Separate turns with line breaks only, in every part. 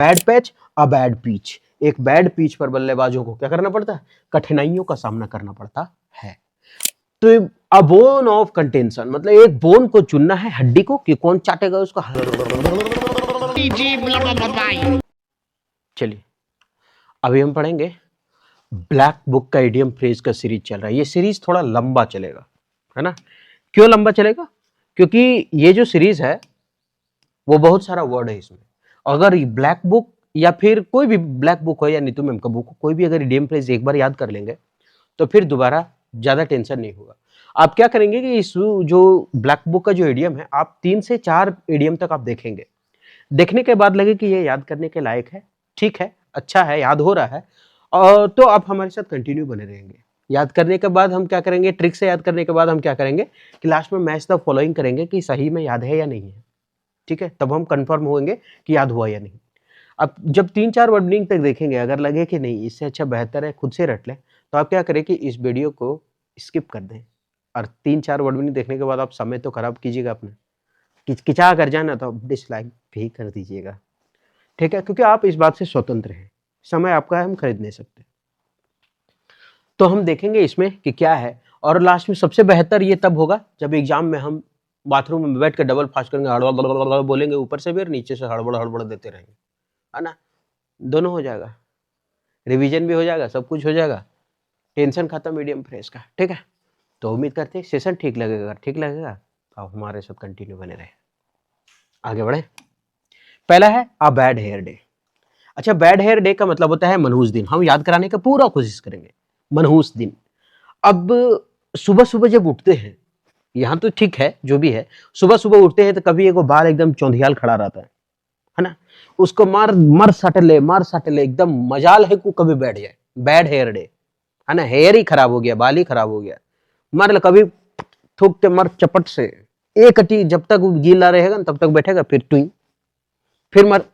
Bad patch a bad pitch, एक bad pitch पर बल्लेबाजों को क्या करना पड़ता है, कठिनाइयों का सामना करना पड़ता है। तो अ बोन ऑफ कंटेंशन मतलब एक बोन को चुनना है, हड्डी को, कि कौन चाटेगा उसको। चलिए अभी हम पढ़ेंगे ब्लैक बुक का इडियम फ्रेज का सीरीज चल रहा है। ये सीरीज थोड़ा लंबा चलेगा, है ना। क्यों लंबा चलेगा, क्योंकि ये जो सीरीज है वो बहुत सारा वर्ड है इसमें। अगर ब्लैक बुक या फिर कोई भी ब्लैक बुक हो या नीतू मैम का बुक हो, कोई भी अगर इडियम फ्रेज एक बार याद कर लेंगे तो फिर दोबारा ज्यादा टेंशन नहीं होगा। आप क्या करेंगे कि इस जो ब्लैक बुक का जो इडियम है, आप 3 से 4 इडियम तक आप देखेंगे। देखने के बाद लगे कि ये याद करने के लायक है, ठीक है, अच्छा है, याद हो रहा है, और तो आप हमारे साथ कंटिन्यू बने रहेंगे। याद करने के बाद हम क्या करेंगे, ट्रिक से याद करने के बाद हम क्या करेंगे कि लास्ट में मैच द फॉलोइंग करेंगे कि सही में याद है या नहीं है, ठीक है। तब हम कंफर्म होंगे कि याद हुआ या नहीं। अब जब 3-4 वर्डिंग तक देखेंगे, अगर लगे कि नहीं इससे अच्छा बेहतर है खुद से रट लें, तो आप क्या करें कि इस वीडियो को स्किप कर दें और 3-4 वर्डिंग देखने के बाद आप समय तो खराब कीजिएगा अपना, किचकिचा कर जाना तो डिसलाइक भी कर दीजिएगा, ठीक है, क्योंकि आप इस बात से स्वतंत्र हैं, समय आपका है, हम खरीद नहीं सकते। तो हम देखेंगे इसमें कि क्या है, और लास्ट में सबसे बेहतर ये तब होगा जब एग्जाम में हम बाथरूम में बैठ कर डबल फास्ट करेंगे, हड़बड़ बोलेंगे ऊपर से भी और नीचे से हड़बड़ हड़बड़ देते रहेंगे, है ना। दोनों हो जाएगा, रिवीजन भी हो जाएगा, सब कुछ हो जाएगा, टेंशन खत्म मीडियम फ्रेश का, ठीक है। तो उम्मीद करते हैं सेशन ठीक लगेगा, ठीक लगेगा तो आप हमारे साथ कंटिन्यू बने रहे। आगे बढ़े। पहला है अ बैड हेयर डे। अच्छा, बैड हेयर डे का मतलब होता है मनहूस दिन। हम याद कराने का पूरा कोशिश करेंगे, मनहूस दिन। अब सुबह सुबह जब उठते हैं, यहाँ तो ठीक है जो भी है, सुबह सुबह उठते हैं तो कभी एक बाल एकदम चौंधियाल खड़ा रहता है ना, उसको मार मर सट ले एकदम मजाल है को कभी बैठ जाए, बैड हेयर डे, है ना। हेयर ही खराब हो गया, बाल ही खराब हो गया, मर कभी थूक के मर चपट से, एक अटी जब तक गीला रहेगा तब तक बैठेगा, फिर टुई, फिर मर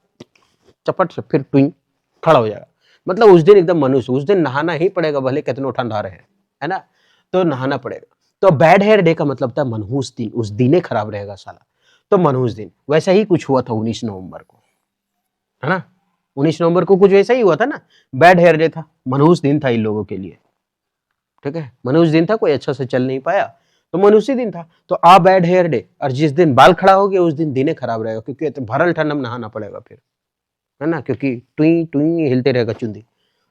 चपट से, फिर टुई खड़ा हो जाएगा। मतलब उस दिन एकदम मनुष्य, उस दिन नहाना ही पड़ेगा, भले कितने ठंडा रहे, है ना, तो नहाना पड़ेगा। तो बैड हेयर डे का मतलब था मनहूस दिन, उस दिन ही खराब रहेगा साला, तो मनहूस दिन। वैसा ही कुछ हुआ था 19 नवंबर को, है ना। 19 नवंबर को कुछ वैसा ही हुआ था ना, बैड हेयर डे था, मनहूस दिन था इन लोगों के लिए, ठीक है। मनहूस दिन था, कोई अच्छा से चल नहीं पाया तो मनहूसी दिन था। तो आ बैड हेयर डे, और जिस दिन बाल खड़ा हो गया उस दिन दिने खराब रहेगा, क्योंकि भरल ठंड में नहाना पड़ेगा फिर, है ना, क्योंकि टुई टुई हिलते रहेगा चुंदी,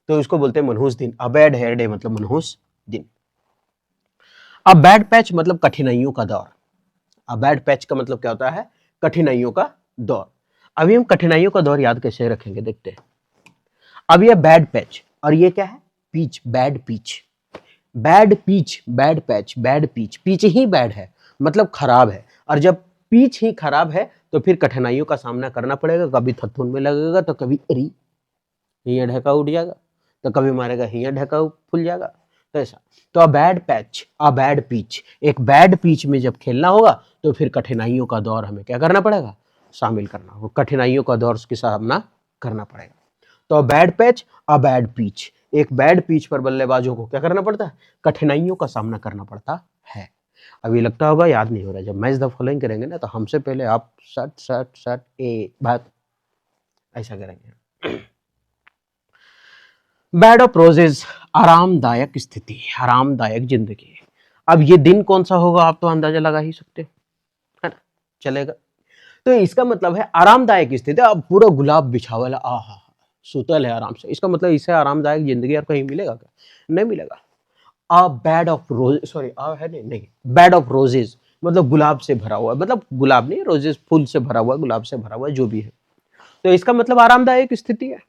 तो इसको बोलते हैं मनहूस दिन। अ बैड हेयर डे मतलब मनहूस दिन। अब बैड पैच मतलब कठिनाइयों का दौर। अब बैड पैच का मतलब क्या होता है, कठिनाइयों का दौर। अभी हम कठिनाइयों का दौर याद कैसे रखेंगे, देखते हैं। अब ये बैड पैच और ये क्या है, pitch, bad pitch, bad pitch, bad patch, bad pitch, pitch ही बैड है मतलब खराब है, और जब पीच ही खराब है तो फिर कठिनाइयों का सामना करना पड़ेगा। कभी थथुन में लगेगा तो कभी अरी हिया ढका उठ जाएगा, तो कभी मारेगा हिया ढका फूल जाएगा, तो ऐसा। तो a bad patch, a bad pitch, एक बैड पिच में जब खेलना होगा तो फिर कठिनाइयों का दौर हमें क्या करना पड़ेगा, शामिल करना होगा, कठिनाइयों का दौर के सामना करना पड़ेगा। तो bad patch a bad pitch, एक बैड पिच पर बल्लेबाजों को क्या करना पड़ता है, कठिनाइयों का सामना करना पड़ता है। अभी लगता होगा याद नहीं हो रहा, जब मैच द फॉलोइंग करेंगे ना तो हमसे पहले आप सट सट सट ए बात ऐसा करेंगे। बेड ऑफ रोजेज, आरामदायक स्थिति, आरामदायक जिंदगी। अब ये दिन कौन सा होगा आप तो अंदाजा लगा ही सकते हो, है ना, चलेगा। तो इसका मतलब है आरामदायक स्थिति, अब पूरा गुलाब बिछावल, आहा सुतल है आराम से, इसका मतलब इससे आरामदायक जिंदगी और कहीं मिलेगा क्या, नहीं मिलेगा। अ बेड ऑफ रोज, सॉरी अ है नहीं, बेड ऑफ रोजेज मतलब गुलाब से भरा हुआ, मतलब गुलाब नहीं, रोजेज फूल से भरा हुआ, गुलाब से भरा हुआ, जो भी है। तो इसका मतलब आरामदायक स्थिति है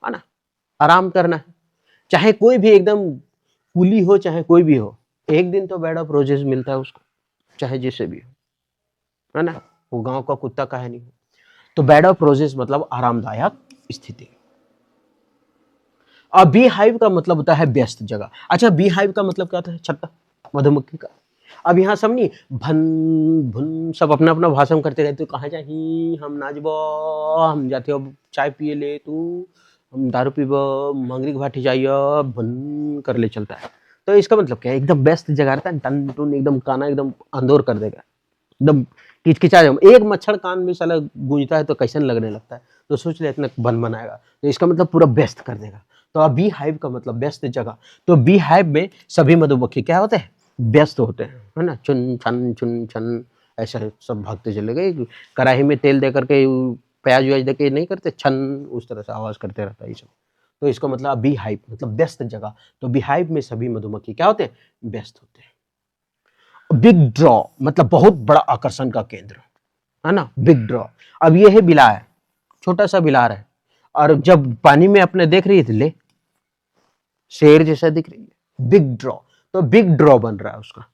ना, आराम करना है, चाहे कोई भी एकदम कुली हो, चाहे कोई भी हो, एक दिन तो बेड ऑफ रोजेस मिलता है उसको, चाहे जिसे भी हो, है ना, वो गांव का कुत्ता काहे नहीं हो। तो बेड ऑफ रोजेस मतलब आरामदायक स्थिति। अब बी हाइव का मतलब होता है व्यस्त जगह। अच्छा, बी हाइव का मतलब क्या होता है, छत्ता, मधुमक्खी का। अब यहाँ सब नहीं भन भुन सब अपना अपना भाषण करते रहते, कहाँ जाही हम नाचबो, हम जाते हो चाय पिए ले तू, हम दारू पीब, मंगरी भाटी जाइए, भन कर ले चलता है। तो इसका मतलब क्या है, एकदम व्यस्त जगह रहता है, टन टुन एकदम काना एकदम अंदोर कर देगा, एकदम किचकिचा जाऊँ, एक मच्छर कान में साला गूंजता है तो कैसन लगने लगता है, तो सोच ले इतना बन बनाएगा, तो इसका मतलब पूरा व्यस्त कर देगा। तो अब बी हाइव का मतलब व्यस्त जगह, तो बी हाइव में सभी मधुमक्खी क्या होते हैं, व्यस्त होते हैं, है ना, चुन छन ऐसा सब भागते चले गए, कढ़ाई में तेल दे करके प्याज व्याज दे के नहीं करते छन, उस तरह से आवाज करते रहता है ये सब। तो इसका मतलब बी हाइव मतलब व्यस्त जगह, तो बी हाइव में सभी मधुमक्खी क्या होते हैं, व्यस्त होते हैं। बिग ड्रॉ मतलब बहुत बड़ा आकर्षण का केंद्र, है ना, बिग ड्रॉ। अब ये है बिलार, छोटा सा बिलार है, और जब पानी में अपने देख रही थी, ले शेर जैसा दिख रही है, बिग ड्रॉ, तो बिग ड्रॉ बन रहा है उसका,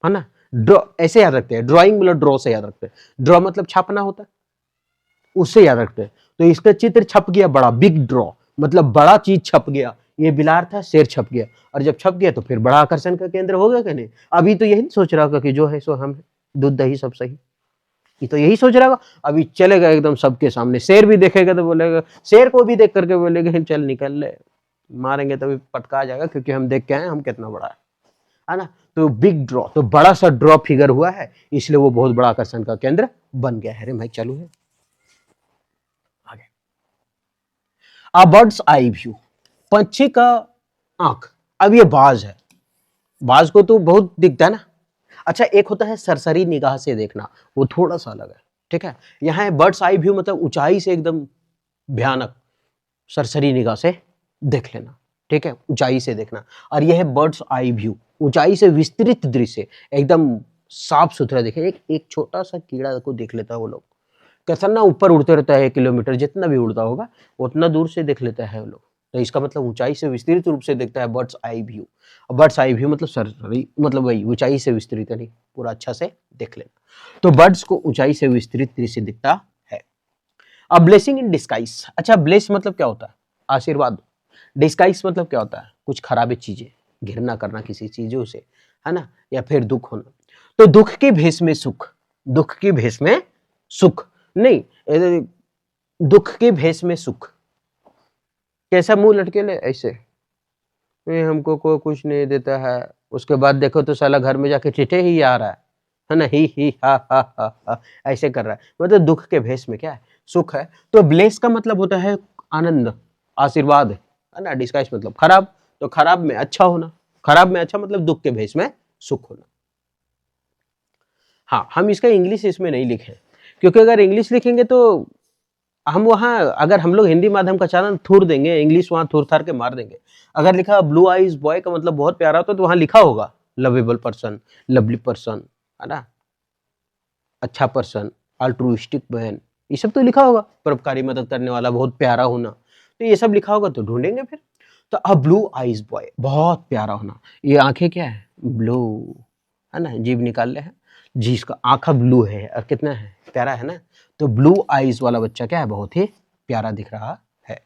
है ना। ड्रॉ ऐसे याद रखते हैं, ड्राइंग मतलब ड्रॉ से याद रखते हैं, ड्रॉ मतलब छापना होता है, उससे याद रखते हैं। तो इसका चित्र छप गया बड़ा, बिग ड्रॉ मतलब बड़ा चीज छप गया, ये बिलार था, शेर छप गया, और जब छप गया तो फिर बड़ा आकर्षण का केंद्र हो गया कि नहीं। अभी तो यही सोच रहा होगा कि जो है सो हम है, दूध दही सब सही, ये तो यही सोच रहा होगा। अभी चलेगा एकदम सबके सामने, शेर भी देखेगा तो बोलेगा, शेर को भी देख करके बोलेगा चल निकल ले, मारेंगे तभी पटका जाएगा, क्योंकि हम देख के आए हम कितना बड़ा है ना। तो बिग ड्रॉ, तो बड़ा सा ड्रॉ फिगर हुआ है, इसलिए वो बहुत बड़ा आकर्षण का केंद्र बन गया है। अरे भाई चालू है आगे। अ बर्ड्स आई व्यू, पंछी का आंख। अब ये बाज है, बाज को तो बहुत दिखता है ना। अच्छा, एक होता है सरसरी निगाह से देखना, वो थोड़ा सा अलग है, ठीक है। यहाँ है बर्ड्स आई व्यू मतलब ऊंचाई से एकदम भयानक, सरसरी निगाह से देख लेना, ठीक है, ऊंचाई से देखना। और यह है बर्ड्स आई व्यू, ऊंचाई से विस्तृत दृश्य, एकदम साफ सुथरा देखे। एक एक छोटा सा कीड़ा को देख लेता है वो लोग, कैसा ना ऊपर उड़ते रहता है, 1 किलोमीटर जितना भी उड़ता होगा उतना दूर से देख लेता है वो लोग। तो इसका मतलब ऊंचाई से विस्तृत रूप से देखता है, birds eye view. Birds eye view मतलब सरसरी, मतलब वही ऊंचाई से विस्तृत, नहीं पूरा अच्छा से देख लेना। तो बर्ड्स को ऊंचाई से विस्तृत दृश्य दिखता है। अब ब्लेसिंग इन डिस्गाइज, अच्छा ब्लेस मतलब क्या होता है, आशीर्वाद। डिस्गाइज मतलब क्या होता है, कुछ खराबी चीजें, घृणा करना किसी चीजों से, है ना, या फिर दुख होना। तो दुख के भेष में सुख, दुख के भेष में सुख नहीं, दुख के भेष में सुख, कैसा मुंह लटके ले ऐसे, ये हमको कोई कुछ नहीं देता है, उसके बाद देखो तो साला घर में जाके चिटे ही आ रहा है ना, ही हा ऐसे कर रहा है, मतलब दुख के भेष में क्या है, सुख है। तो ब्लेस का मतलब होता है आनंद, आशीर्वाद, है ना। डिस्गाइज मतलब खराब, तो खराब में अच्छा होना, खराब में अच्छा मतलब दुख के भेष में सुख होना। हाँ, हम इसका इंग्लिश इसमें नहीं लिखे, क्योंकि अगर इंग्लिश लिखेंगे तो हम वहाँ, अगर हम लोग हिंदी माध्यम का चैनल थूर देंगे, इंग्लिश वहाँ थूर थार के मार देंगे। अगर लिखा ब्लू आइज बॉय का मतलब बहुत प्यारा होता, तो वहाँ लिखा होगा लवेबल पर्सन, लवली पर्सन, है ना, अच्छा पर्सन, अल्ट्रुइस्टिक मैन, ये सब तो लिखा होगा, परोपकारी मदद करने वाला, बहुत प्यारा होना, तो ये सब लिखा होगा तो ढूंढेंगे फिर। तो अब ब्लू आइज बॉय बहुत प्यारा होना, ये आंखें क्या है, ब्लू, है ना, जीभ निकाल ले है, जिसका आंखा ब्लू है और कितना है, प्यारा है ना। तो ब्लू आइज वाला बच्चा क्या है, बहुत ही प्यारा दिख रहा है।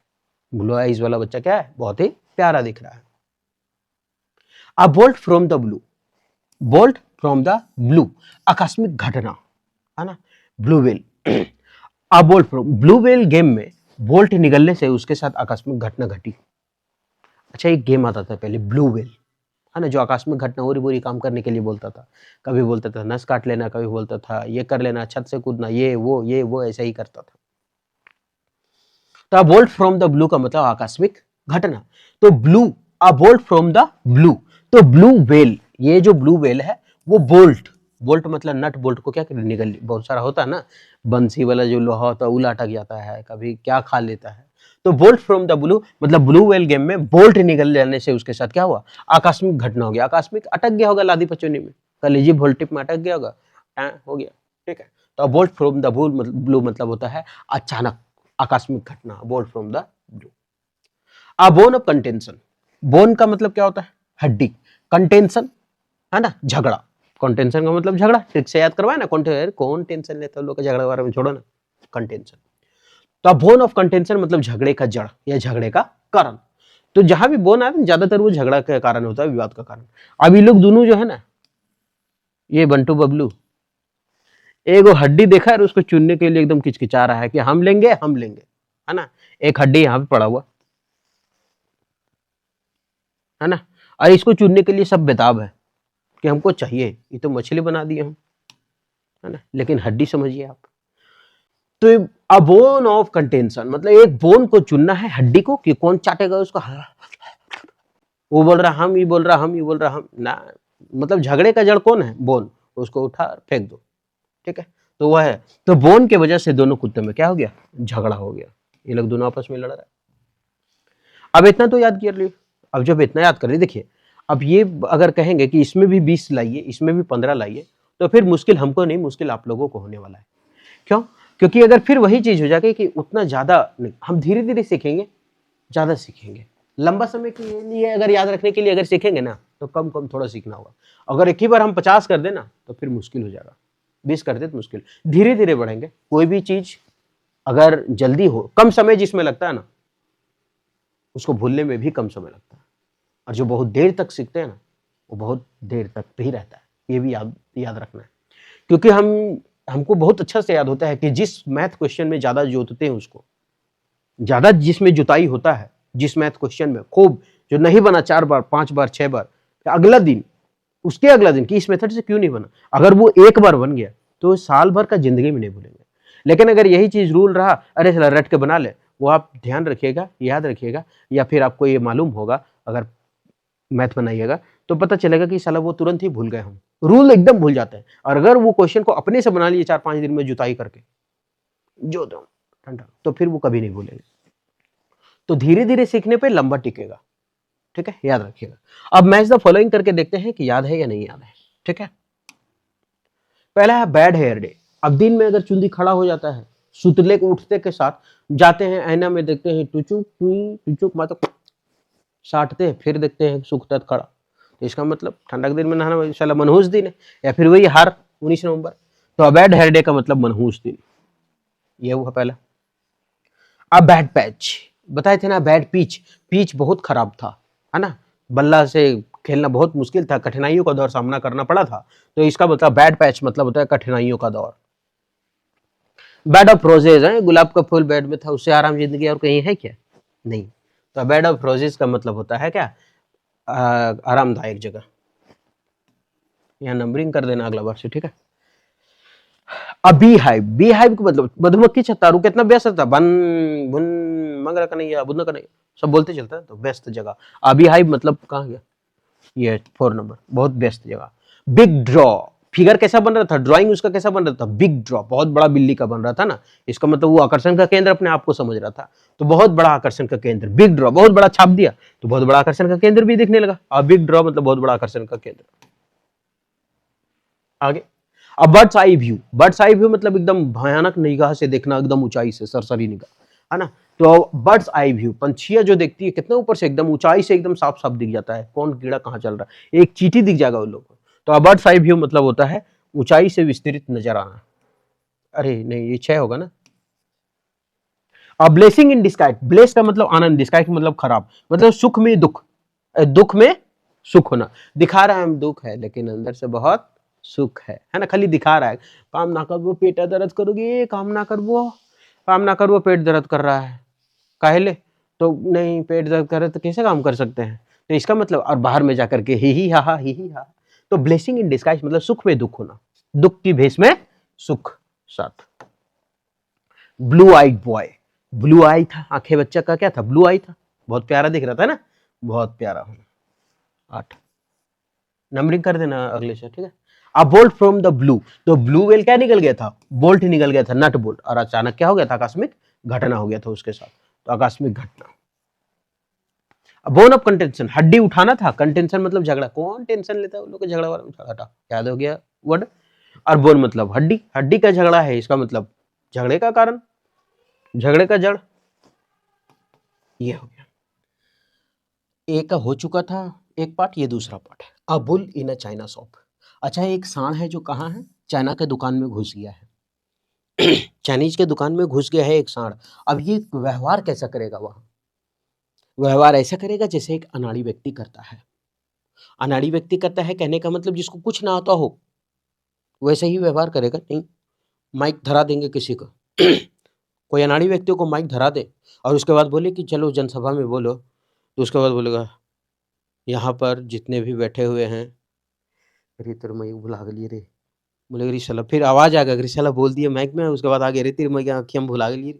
ब्लू आइज वाला बच्चा क्या है, बहुत ही प्यारा दिख रहा है। अ bolt from the blue, bolt from the blue, आकस्मिक घटना, है ना, blue whale. A bolt from, blue whale game में बोल्ट निकलने से उसके साथ आकस्मिक घटना घटी। अच्छा, एक गेम आता था पहले ब्लू वेल, है ना, जो आकस्मिक घटना हो बुरी काम करने के लिए बोलता था। कभी बोलता था नस काट लेना, कभी बोलता था ये कर लेना, छत से कूदना, ये वो ऐसा ही करता था। तो अ बोल्ट फ्रॉम द ब्लू का मतलब आकस्मिक घटना। तो blue, a bolt from the blue, तो ब्लू वेल, ये जो ब्लू वेल है वो बोल्ट, बोल्ट मतलब नट बोल्ट को क्या निकल, बहुत सारा होता है ना, बंसी वाला जो लोहा होता है वो अटक जाता है, कभी क्या खा लेता है। तो बोल्ट फ्रॉम द ब्लू मतलब ब्लू वेल गेम में बोल्ट निकल जाने से उसके साथ क्या हुआ, आकस्मिक घटना हो गया, आकस्मिक अटक गया होगा लादी पचोनी में, कलेजी वोल्टिप में अटक गया होगा, हो गया, ठीक है। तो बोल्ट फ्रॉम द ब्लू मतलब होता है अचानक, आकस्मिक घटना, bolt from the blue. A bone of contention, bone का मतलब क्या होता है, हड्डी, कंटेंशन, है ना, झगड़ा, कंटेंशन का मतलब झगड़ा, ट्रिक से याद करवाए ना, कौन टेंशन लेता है लोग का, झगड़ा बारे में छोड़ो ना, कंटेंशन। तो बोन ऑफ कंटेंशन मतलब झगड़े का जड़ या झगड़े का कारण। तो जहां भी बोन आए ज्यादातर वो झगड़ा का कारण होता है, विवाद का कारण। अब ये लोग दोनों जो है ना, ये बंटू बबलू, एगो हड्डी देखा है, उसको चुनने के लिए एकदम किचकिचा रहा है कि हम लेंगे हम लेंगे, है ना। एक हड्डी यहाँ पे पड़ा हुआ है ना, और इसको चुनने के लिए सब बेताब है कि हमको चाहिए, ये तो मछली बना दिए हम, है ना, लेकिन हड्डी समझिए आप। तो अ बोन ऑफ कंटेंशन मतलब एक बोन को चुनना है हड्डी को कि कौन चाटेगा उसको। वो बोल रहा हम, ये बोल रहा हम, ये बोल रहा हम ना, मतलब झगड़े का जड़ कौन है? बोन। उसको उठा और फेंक दो, ठीक है। तो वह है, तो बोन के वजह से दोनों कुत्ते में क्या हो गया? झगड़ा हो गया। ये लोग दोनों आपस में लड़ रहे हैं। अब इतना तो याद कर लियो। अब जब इतना याद कर लिये, देखिए अब ये अगर कहेंगे कि इसमें भी 20 लाइए, इसमें भी 15 लाइए, तो फिर मुश्किल हमको नहीं, मुश्किल आप लोगों को होने वाला है। क्यों? क्योंकि अगर फिर वही चीज हो जाएगी कि उतना ज्यादा नहीं, हम धीरे धीरे सीखेंगे, ज्यादा सीखेंगे। लंबा समय के लिए अगर याद रखने के लिए अगर सीखेंगे ना, तो कम कम थोड़ा सीखना होगा। अगर एक ही बार हम 50 कर देना तो फिर मुश्किल हो जाएगा, 20 कर दे तो मुश्किल। धीरे धीरे बढ़ेंगे। कोई भी चीज अगर जल्दी हो, कम समय जिसमें लगता है ना, उसको भूलने में भी कम समय लगता है। और जो बहुत देर तक सीखते हैं ना, वो बहुत देर तक भी रहता है। ये भी याद रखना है। क्योंकि हमको बहुत अच्छा से याद होता है कि जिस मैथ क्वेश्चन में ज्यादा जोतते हैं, उसको ज्यादा जिसमें जुताई होता है, जिस मैथ क्वेश्चन में खूब जो नहीं बना 4 बार 5 बार 6 बार, अगला दिन, उसके अगला दिन कि इस मेथड से क्यों नहीं बना, अगर वो एक बार बन गया तो साल भर का जिंदगी में नहीं भूलेंगे। लेकिन अगर यही चीज रूल रहा, अरे चला रट के बना ले, वो आप ध्यान रखिएगा, याद रखिएगा, या फिर आपको ये मालूम होगा अगर मैथ बनाइएगा तो पता चलेगा कि साला वो तुरंत ही भूल गए, हम रूल एकदम भूल जाते हैं। और अगर वो क्वेश्चन को अपने से बना लिए 4-5 दिन में जुताई करके जो दो ठंडा, तो फिर वो कभी नहीं भूलेंगे। तो धीरे धीरे सीखने पे लंबा टिकेगा, ठीक है, याद रखिएगा। अब मैच द फॉलोइंग करके देखते हैं कि याद है या नहीं याद है, ठीक है। पहला है बैड हेयर डे। अब दिन में अगर चुंदी खड़ा हो जाता है, सुतले को उठते के साथ जाते हैं आईना में, देखते हैं टुचुक टुचुक मतलब साटते हैं, फिर देखते हैं सूखता खड़ा, तो इसका मतलब ठंडा के दिन में नहाना साला मनहूस दिन है। या फिर वही हर 19 नवंबर, तो बैड हेयर डे का मतलब मनहूस दिन, ये हुआ पहला। अब बैड पैच, बताए थे ना, बैड पिच, पिच बहुत खराब था, है ना, बल्ला से खेलना बहुत मुश्किल था, कठिनाइयों का दौर सामना करना पड़ा था। तो इसका मतलब बैड पैच मतलब होता है कठिनाइयों का दौर। बेड ऑफ रोजेज है, गुलाब का फूल बेड में था, उससे आराम जिंदगी और कहीं है क्या? नहीं। तो बेड ऑफ रोजेज का मतलब होता है क्या? आरामदायक जगह। यहाँ नंबरिंग कर देना अगला बार से, ठीक है। अब बी हाइव, बी हाइव का मतलब मधुमक्खी छत्ता, कितना व्यस्त था, बन बुन मंगरा का नहीं, बुन का नहीं, सब बोलते चलता है, तो व्यस्त जगह। अबी हाइव मतलब कहाँ गया? ये 4 नंबर, बहुत व्यस्त जगह। बिग ड्रॉ, फिगर कैसा बन रहा था, ड्राइंग उसका कैसा बन रहा था? बिग ड्रॉ, बहुत बड़ा बिल्ली का बन रहा था ना, इसका मतलब वो आकर्षण का केंद्र अपने आप को समझ रहा था, तो बहुत बड़ा आकर्षण का केंद्र। बिग ड्रॉ, बहुत बड़ा छाप दिया, तो बहुत बड़ा आकर्षण का केंद्र भी दिखने लगा। अब बिग ड्रॉ मतलब बहुत बड़ा आकर्षण का केंद्र। आगे, अब birds eye view, birds eye view मतलब एकदम भयानक निगाह से देखना, एकदम ऊंचाई से, सरसरी निगाह, है ना। तो बर्ड्स आई व्यू, पंछियां जो देखती है कितना ऊपर से, एकदम ऊंचाई से एकदम साफ साफ दिख जाता है, कौन कीड़ा कहाँ चल रहा है, एक चींटी दिख जाएगा उन लोगों को। तो बर्ड्स आई व्यू मतलब होता है ऊंचाई से विस्तृत नजर आना। अरे नहीं, ये 6 होगा ना। अब ब्लेसिंग इन डिस्गाइज, ब्लेस का मतलब आनंद, डिस्गाइज का मतलब खराब, मतलब सुख में दुख, दुख में सुख होना। दिखा रहा है हम दुख है, लेकिन अंदर से बहुत सुख है ना, खाली दिखा रहा है। काम ना कर वो पेट दर्द करोगे, काम ना कर वो, काम ना कर वो पेट दर्द कर रहा है, काहेले? तो नहीं, पेट दर्द कर रहे तो कैसे काम कर सकते हैं? तो इसका मतलब, और बाहर में जाकर के ही हा ही हा। तो ब्लेसिंग इन डिस्गाइज मतलब सुख में दुख होना, दुख की भेष में सुख साथ। ब्लू आइड बॉय, ब्लू आई था, आंखें बच्चा का क्या था? ब्लू आई था, बहुत प्यारा दिख रहा था ना, बहुत प्यारा होना। 8 नंबरिंग कर देना अगले से, ठीक है। अब बोल्ट फ्रॉम द ब्लू, तो ब्लू वेल क्या निकल गया था? बोल्ट निकल गया था, नट बोल्ट, और अचानक क्या हो गया था? आकस्मिक घटना हो गया था उसके साथ, तो आकस्मिक घटना। बोन ऑफ कंटेंशन, हड्डी उठाना था, कंटेंशन मतलब झगड़ा, कौन टेंशन लेता है उन लोग को, झगड़ा वाला हटा, याद हो गया वर्ड। और बोन मतलब हड्डी, हड्डी का झगड़ा है, इसका मतलब झगड़े का कारण, झगड़े का जड़, ये हो गया। एक का हो चुका था एक पार्ट, ये दूसरा पार्ट है। A bull in a China shop, अच्छा एक सांड है जो कहाँ है? चाइना के दुकान में घुस गया है। चाइनीज के दुकान में घुस गया है एक सांड। अब ये व्यवहार कैसा करेगा? वहां व्यवहार ऐसा करेगा जैसे एक अनाड़ी व्यक्ति करता है। अनाड़ी व्यक्ति करता है कहने का मतलब जिसको कुछ ना आता हो, वैसे ही व्यवहार करेगा। नहीं, माइक धरा देंगे किसी को, कोई अनाड़ी व्यक्तियों को माइक धरा दे और उसके बाद बोले कि चलो जनसभा में बोलो, तो उसके बाद बोलेगा यहाँ पर जितने भी बैठे हुए हैं, अरे तेरे मैं भुला गई रे, बोले अरे साला, फिर आवाज़ आ गया, अरे साला बोल दिया माइक में, उसके बाद आगे अरे तेरी मैं आँखें हम भुला गई,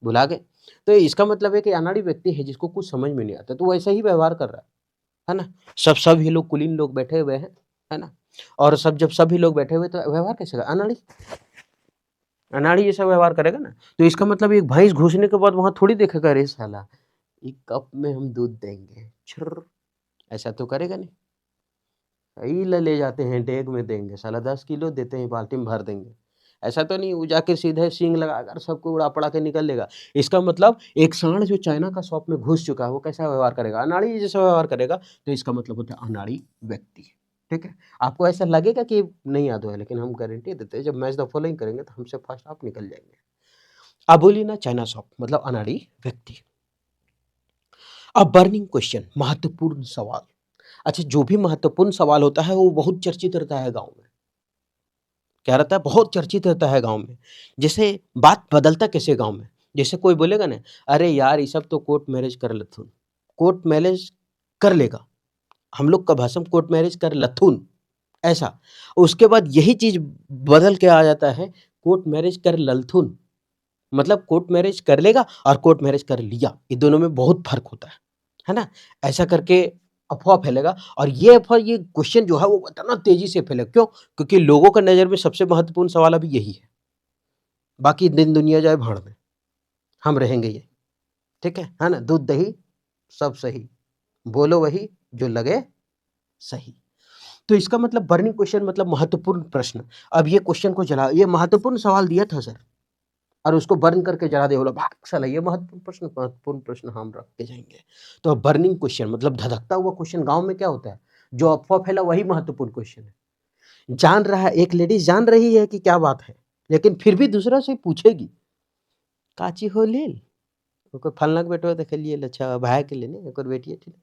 भुला गए। तो इसका मतलब है कि अनाड़ी व्यक्ति है जिसको कुछ समझ में नहीं आता, तो वो ऐसा ही व्यवहार कर रहा है ना? सब ही लोग कुलीन लोग बैठे हुए हैं, है ना? और जब सभी लोग बैठे हुए तो व्यवहार कैसे करेगा? अनाड़ी, अनाड़ी जैसा व्यवहार करेगा ना। तो इसका मतलब एक भैंस घुसने के बाद वहाँ थोड़ी देखेगा अरे साला, एक कप में हम दूध देंगे, छुर, ऐसा तो करेगा नहीं। यही ले जाते हैं डेग में देंगे, साला 10 किलो देते हैं, बाल्टी में भर देंगे। ऐसा तो नहीं वो जाके सीधे सींग लगाकर सबको उड़ा पड़ा के निकल लेगा। इसका मतलब एक सांड जो चाइना का शॉप में घुस चुका है वो कैसा व्यवहार करेगा? अनाड़ी जैसा व्यवहार करेगा। तो इसका मतलब होता है अनाड़ी व्यक्ति। ठीक है, आपको ऐसा लगेगा कि नहीं याद हुआ, लेकिन हम गारंटी देते हैं जब मैच द फॉलोइंग करेंगे तो हमसे फर्स्ट आप निकल जाएंगे। अबोलिना चाइना शॉप मतलब अनाड़ी व्यक्ति। अब बर्निंग क्वेश्चन, महत्वपूर्ण सवाल। अच्छा, जो भी महत्वपूर्ण सवाल होता है वो बहुत चर्चित रहता है गाँव में। क्या रहता है? बहुत चर्चित रहता है गाँव में। जैसे बात बदलता कैसे गाँव में? जैसे कोई बोलेगा ना, अरे यार ये सब तो कोर्ट मैरेज कर लथुन, कोर्ट मैरेज कर लेगा। हम लोग का भाषा में कोर्ट मैरेज कर लथुन, ऐसा। उसके बाद यही चीज़ बदल के आ जाता है, कोर्ट मैरेज कर ललथुन। मतलब कोर्ट मैरेज कर लेगा और कोर्ट मैरेज कर लिया, ये दोनों में बहुत फ़र्क होता है ना? ऐसा करके अफ़वाह फैलेगा और ये अफ़वाह, ये क्वेश्चन जो है वो इतना तेज़ी से फैलेगा, क्यों? क्योंकि लोगों का नज़र में सबसे महत्वपूर्ण सवाल अभी यही है। बाकी दिन दुनिया जाए भाड़ में, हम रहेंगे ये, ठीक है ना? दूध दही सब सही, बोलो वही जो लगे सही। तो इसका मतलब बर्निंग क्वेश्चन मतलब महत्वपूर्ण प्रश्न। अब ये क्वेश्चन को जला, ये महत्वपूर्ण सवाल दिया था सर और उसको बर्न करके जला दे, बोला भाग साला, ये महत्वपूर्ण प्रश्न हम रख के जाएंगे। तो अब बर्निंग क्वेश्चन मतलब धधकता हुआ क्वेश्चन। गांव में क्या होता है, जो अफवाह फैला वही महत्वपूर्ण क्वेश्चन है। जान रहा है, एक लेडीज जान रही है कि क्या बात है, लेकिन फिर भी दूसरा से पूछेगी, काची हो ले ओकर फलना के बेटवा देख लिए अच्छा भाई के लेने ओकर बेटी थी,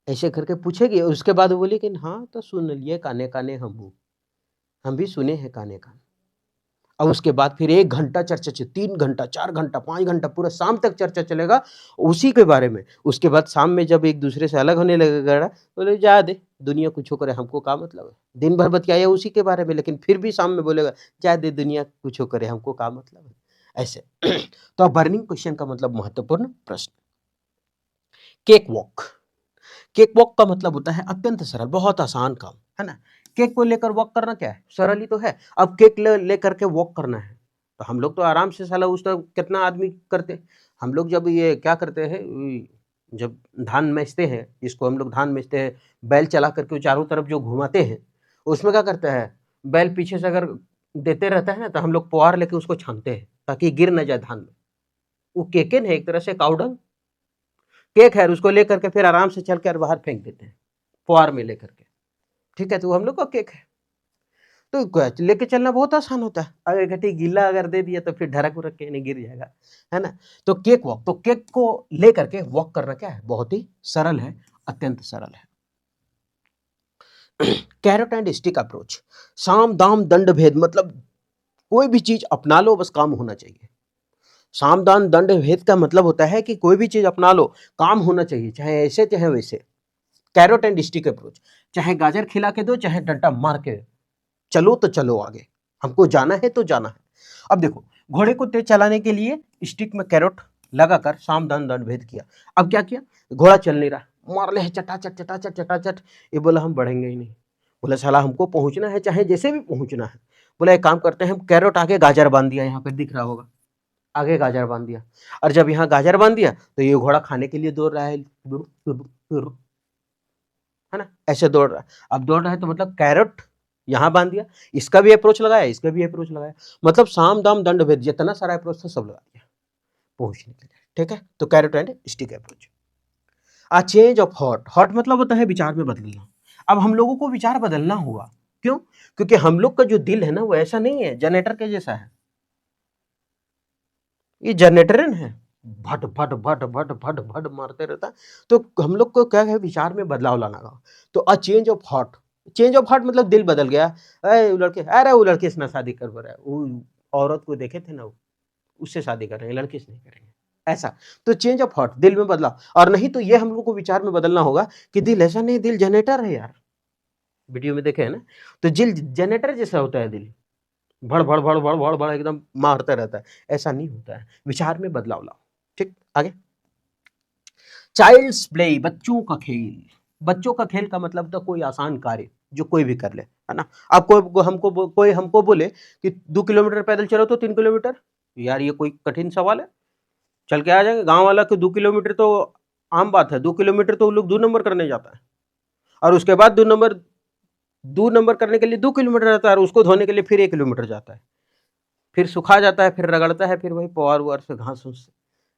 ऐसे करके पूछेगी। और उसके बाद वो बोली कि हाँ तो सुन लिए काने काने, हम भी सुने हैं काने कान। अब उसके बाद फिर 1 घंटा चर्चा 3 घंटा, 4 घंटा, 5 घंटा, पूरा शाम तक चर्चा चलेगा उसी के बारे में। उसके बाद शाम में जब एक दूसरे से अलग होने लगेगा, बोले जा दे दुनिया कुछो करे, हमको क्या मतलब है। दिन भर बतियाया उसी के बारे में, लेकिन फिर भी शाम में बोलेगा जा दे दुनिया कुछो करे, हमको क्या मतलब है, ऐसे। तो बर्निंग क्वेश्चन का मतलब महत्वपूर्ण प्रश्न। केक वॉक, केक वॉक का मतलब होता है अत्यंत सरल, बहुत आसान काम, है ना? केक को लेकर वॉक करना क्या है, सरल ही तो है। अब केक लेकर के वॉक करना है तो हम लोग तो आराम से, साला उस तरह कितना आदमी करते। हम लोग जब ये क्या करते हैं, जब धान बेचते हैं, जिसको हम लोग धान बेचते हैं, बैल चला करके चारों तरफ जो घुमाते हैं, उसमें क्या करते हैं, बैल पीछे से अगर देते रहता है ना तो हम लोग पुआर लेके उसको छानते हैं ताकि गिर न जाए धान में। वो केकेन है एक तरह से, काउडंग केक है, उसको लेकर के फिर आराम से चल कर बाहर फेंक देते हैं पुआर में लेकर के। ठीक है, तो हम लोग का केक है। तो लेके चलना बहुत आसान होता है। अगर घटी गीला अगर दे दिया तो फिर ढरक उरक के नहीं गिर जाएगा, है ना? तो केक वॉक, तो केक को लेकर के वॉक करना क्या है, बहुत ही सरल है, अत्यंत सरल है। कैरेट एंड स्टिक अप्रोच, साम दाम दंड भेद, मतलब कोई भी चीज अपना लो बस काम होना चाहिए। साम दाम दंड भेद का मतलब होता है कि कोई भी चीज अपना लो, काम होना चाहिए, चाहे ऐसे चाहे वैसे। कैरेट एंड स्टिक अप्रोच, चाहे गाजर खिला के दो चाहे डंडा मार के, चलो तो चलो आगे, हमको जाना है तो जाना है। अब देखो, घोड़े को तेज चलाने के लिए स्टिक में कैरोट लगाकर साम दान दंड भेद किया। अब क्या किया, घोड़ा चल नहीं रहा, मार ले चटाचट चटाचट चटाचट। ये बोला हम बढ़ेंगे ही नहीं। बोला साला हमको पहुंचना है चाहे जैसे भी पहुंचना है। बोला एक काम करते हैं, हम कैरोट आगे गाजर बांध दिया, यहाँ पे दिख रहा होगा, आगे गाजर बांध दिया। और जब यहाँ गाजर बांध दिया तो ये घोड़ा खाने के लिए दौड़ रहा है, है ना, ऐसे दौड़ रहा है। अब दौड़ रहा है तो मतलब कैरेट यहाँ बांध दिया, इसका भी अप्रोच लगाया, इसका भी अप्रोच लगाया, मतलब साम दाम दंड भेद, जितना सारा अप्रोच था सब लगा दिया पहुंचने के लिए। ठीक है, तो carrot and stick approach. A change of heart, heart मतलब होता है विचार में बदलना। अब हम लोगों को विचार बदलना हुआ, क्यों? क्योंकि हम लोग का जो दिल है ना वो ऐसा नहीं है, जनरेटर के जैसा है। ये जनरेटर है, भट भट भट भट भट भट मारते रहता है। तो हम लोग को क्या है, विचार में बदलाव लाना होगा। तो a change of heart, change of heart मतलब दिल बदल गया। अरे वो लड़के, अरे वो लड़के से ना शादी कर रहा है, वो औरत को देखे थे ना, उससे शादी कर रहे हैं, लड़के से नहीं करेंगे, ऐसा। तो चेंज ऑफ हार्ट, दिल में बदलाव। और नहीं तो ये हम लोग को विचार में बदलना होगा कि दिल ऐसा नहीं, दिल जनरेटर है यार, वीडियो में देखे है ना, तो दिल जनरेटर जैसा होता है दिल, भड़ भड़ भड़ भड़ भड़ भड़ एकदम मारता रहता है, ऐसा नहीं होता है, विचार में बदलाव लाओ। ठीक, आगे। चाइल्ड्स प्ले, बच्चों का खेल। बच्चों का खेल का मतलब था कोई आसान कार्य जो कोई भी कर ले, है ना। अब कोई हमको बोले कि 2 किलोमीटर पैदल चलो तो 3 किलोमीटर, यार ये कोई कठिन सवाल है? चल के आ जाएंगे। गांव वाला के 2 किलोमीटर तो आम बात है, 2 किलोमीटर तो लोग 2 नंबर करने जाता है, और उसके बाद 2 नंबर करने के लिए 2 किलोमीटर जाता है, और उसको धोने के लिए फिर 1 किलोमीटर जाता है, फिर सुखा जाता है, फिर रगड़ता है, फिर वही पुआर उआर से घास से,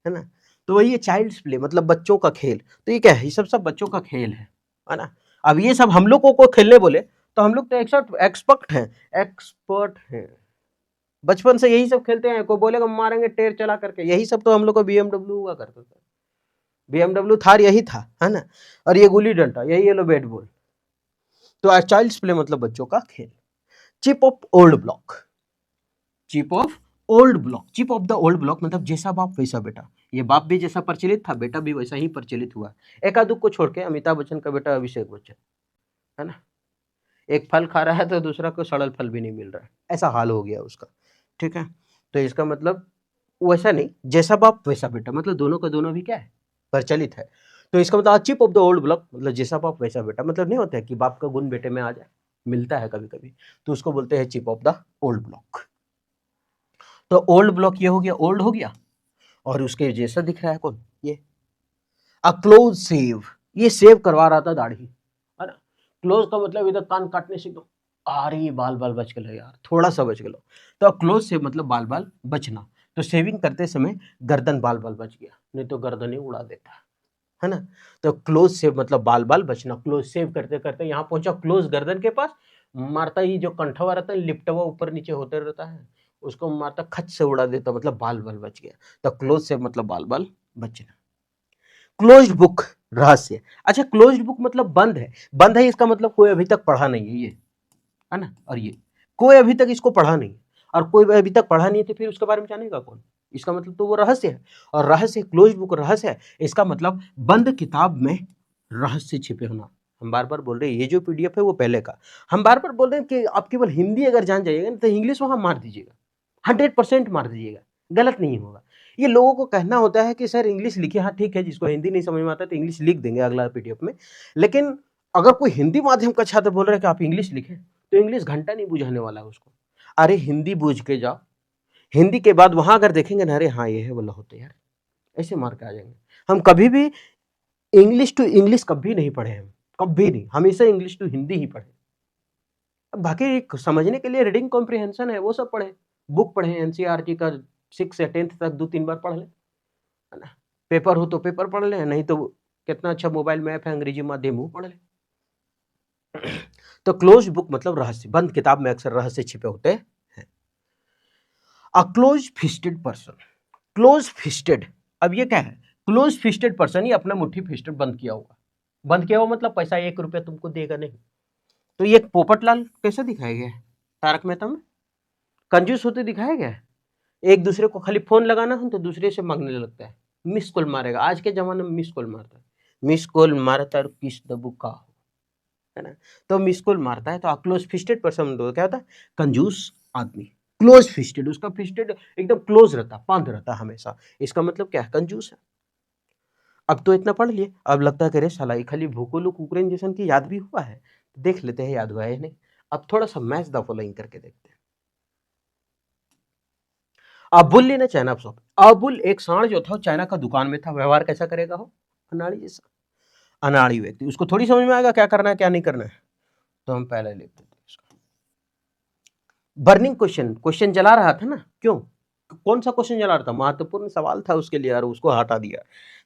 है ना। तो वही ये चाइल्ड्स प्ले मतलब बच्चों का खेल। तो ये क्या है, ये सब बच्चों का खेल है ना। अब ये सब हम लोगों को खेलने बोले तो हम लोग तो एक्सपर्ट हैं, एक्सपर्ट हैं, बचपन से यही सब खेलते हैं। कोई बोलेगा मारेंगे टेर चला करके, यही सब तो हम लोग को बीएमडब्ल्यू हुआ करता था, बीएमडब्ल्यू थार यही था, है ना। और ये गुल्ली डंडा, यही येलो बैट बॉल। तो चाइल्ड्स प्ले मतलब बच्चों का खेल। Chip off old block, chip off old block, chip off the old block मतलब जैसा बाप वैसा बेटा। ये बाप भी जैसा प्रचलित था, बेटा भी वैसा ही प्रचलित हुआ। एक आदुक को छोड़ के अमिताभ बच्चन का बेटा अभिषेक बच्चन, है ना, एक फल खा रहा है तो दूसरा को सड़ल फल भी नहीं मिल रहा है, ऐसा हाल हो गया उसका। ठीक है, तो इसका मतलब वैसा नहीं, जैसा बाप वैसा बेटा, मतलब दोनों का दोनों भी क्या है, प्रचलित है। तो इसका मतलब chip off the old block मतलब जैसा बाप वैसा बेटा, मतलब नहीं होता है कि बाप का गुण बेटे में आ जाए, मिलता है कभी कभी, तो उसको बोलते हैं chip off the old block. तो ओल्ड ब्लॉक ये हो गया, ओल्ड हो गया, और उसके जैसा दिख रहा है कौन, ये अ क्लोज सेव, ये सेव करवा रहा था दाढ़ी, है ना। क्लोज का मतलब इधर कान काटने से एकदम आ रही बाल बाल बच गए यार, थोड़ा सा बच गया, तो क्लोज सेव मतलब बाल बाल बचना। तो सेविंग करते समय गर्दन बाल बाल बच गया, नहीं तो गर्दन ही उड़ा देता है ना। तो क्लोज सेव मतलब बाल बाल बचना, क्लोज सेव करते करते यहाँ पहुंचा क्लोज गर्दन के पास, मारता ही जो कंठवा रहता है लिपटा हुआ ऊपर नीचे होते रहता है, उसको मारता खच से उड़ा देता, मतलब बाल बाल बच गया। तो क्लोज सेव मतलब बाल बाल बचना। क्लोज्ड बुक, रहस्य। अच्छा, क्लोज्ड बुक मतलब बंद है, बंद है इसका मतलब कोई अभी तक पढ़ा नहीं है, ये है ना, और ये कोई अभी तक इसको पढ़ा नहीं, और कोई अभी तक पढ़ा नहीं है तो फिर उसके बारे में जानेगा कौन, इसका मतलब तो वो रहस्य है। और रहस्य, क्लोज बुक रहस्य है, इसका मतलब बंद किताब में रहस्य छिपे होना। हम बार बार बोल रहे हैं ये जो पीडीएफ है वो पहले का, हम बार बार बोल रहे हैं कि आप केवल हिंदी अगर जान जाइएगा ना तो इंग्लिश वहां मार दीजिएगा, 100% मार दीजिएगा, गलत नहीं होगा। ये लोगों को कहना होता है कि सर इंग्लिश लिखे, हाँ ठीक है, जिसको हिंदी नहीं समझ में आता तो इंग्लिश लिख देंगे अगला पीडीएफ में, लेकिन अगर कोई हिंदी माध्यम का छात्र बोल रहा है कि आप इंग्लिश लिखें, तो इंग्लिश घंटा नहीं बुझाने वाला है उसको। अरे हिंदी बूझ के जाओ, हिंदी के बाद वहां अगर देखेंगे ना, अरे हाँ ये है बोला होते यार, ऐसे मार के आ जाएंगे। हम कभी भी इंग्लिश टू इंग्लिश कभी नहीं पढ़े, हम कभी नहीं, हमेशा इंग्लिश टू हिंदी ही पढ़े। बाकी समझने के लिए रीडिंग कॉम्प्रिहेंशन है वो सब पढ़े, बुक पढ़े एनसीईआरटी का, 6 से 10 तक 2-3 बार पढ़ ले, है ना। पेपर हो तो पेपर पढ़ ले, नहीं तो कितना अच्छा मोबाइल में ऐप है अंग्रेजी माध्यम वो पढ़ ले। तो क्लोज बुक मतलब रहस्य, बंद किताब में अक्सर रहस्य छिपे होते हैं। A close fisted person, close fisted, अब ये क्या है, क्लोज फिस्टेड पर्सन, ये अपना मुट्ठी फिस्टेड बंद किया हुआ, बंद किया हुआ मतलब पैसा 1 रुपया तुमको देगा नहीं। तो ये पोपटलाल कैसे दिखाया गया है तारक मेहता में, कंजूस होते दिखाया गया है। एक दूसरे को खाली फोन लगाना हो तो दूसरे से मांगने लगता है, मिस कॉल मारेगा, आज के जमाने में मिस कॉल मारता है, मिस कॉल मारता है किस दबू का, है ना। तो मिस कॉल मारता है, तो क्लोज फिस्टेड पर्सन क्या होता है, कंजूस आदमी, क्लोज फिस्टेड, उसका फिस्टेड एकदम क्लोज रहता, बंद रहता हमेशा, इसका मतलब क्या है, कंजूस है। अब तो इतना पढ़ लिए, अब लगता है कि रे साला खाली भूगोल यूक्रेन जैसन की याद भी हुआ है, देख लेते हैं याद हुआ है नहीं। अब थोड़ा सा मैच द फॉलोइंग करके देखते हैं। अबुल ने चाइना शॉप, अबुल एक सांड जो था चाइना का दुकान में था, व्यवहार कैसा करेगा हो, अनाड़ी जैसा, अनाड़ी व्यक्ति, उसको थोड़ी समझ में आएगा क्या करना है क्या नहीं करना है। तो हम पहले लेते थे इसका बर्निंग क्वेश्चन, क्वेश्चन जला रहा था ना, क्यों, कौन सा क्वेश्चन जला रहा था, महत्वपूर्ण सवाल था उसके लिए, और उसको हटा दिया,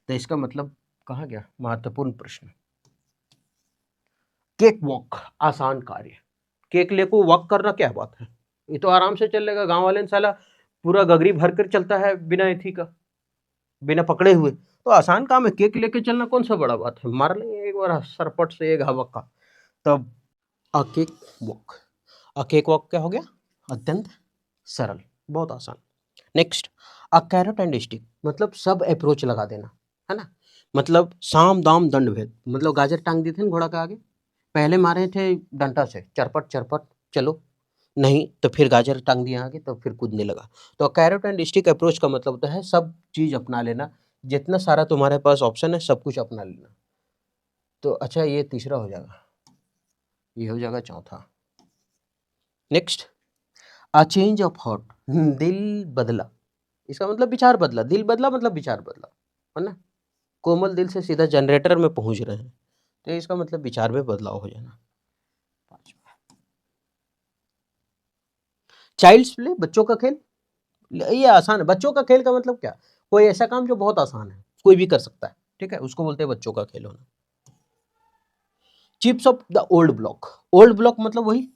तो इसका मतलब कहा गया महत्वपूर्ण प्रश्न। केक वॉक, आसान कार्य, केक ले को वॉक करना क्या बात है, ये तो आराम से चलेगा, गांव वाले ने साला पूरा गगरी भर कर चलता है बिना एथी का, बिना पकड़े हुए, तो आसान काम है, केक लेके चलना कौन सा बड़ा बात है, मार लेंगे एक बार सरपट से एक हवक का। तब अ केक वॉक, अ केक वॉक क्या हो गया, अत्यंत सरल, बहुत आसान। Next, a carat and stick मतलब सब अप्रोच लगा देना, है ना, मतलब साम दाम दंड भेद, मतलब गाजर टांग दी थी ना घोड़ा के आगे, पहले मारे थे डंडा से, चरपट चरपट, चलो नहीं तो फिर गाजर टांग दिया आगे, तो फिर कूदने लगा। तो कैरेट एंड स्टिक अप्रोच का मतलब होता है सब चीज अपना लेना, जितना सारा तुम्हारे पास ऑप्शन है सब कुछ अपना लेना। तो अच्छा ये तीसरा हो जाएगा, ये हो जाएगा चौथा। Next, a change of heart, दिल बदला, इसका मतलब विचार बदला, दिल बदला मतलब विचार बदला, है ना। कोमल दिल से सीधा जनरेटर में पहुंच रहे हैं, तो इसका मतलब विचार में बदलाव हो जाना। चाइल्ड्स प्ले, बच्चों का खेल, ये आसान है। बच्चों का खेल का मतलब क्या, कोई ऐसा काम जो बहुत आसान है, कोई भी कर सकता है, ठीक है, उसको बोलते हैं बच्चों का खेल होना। Chips of the old block, old block मतलब वही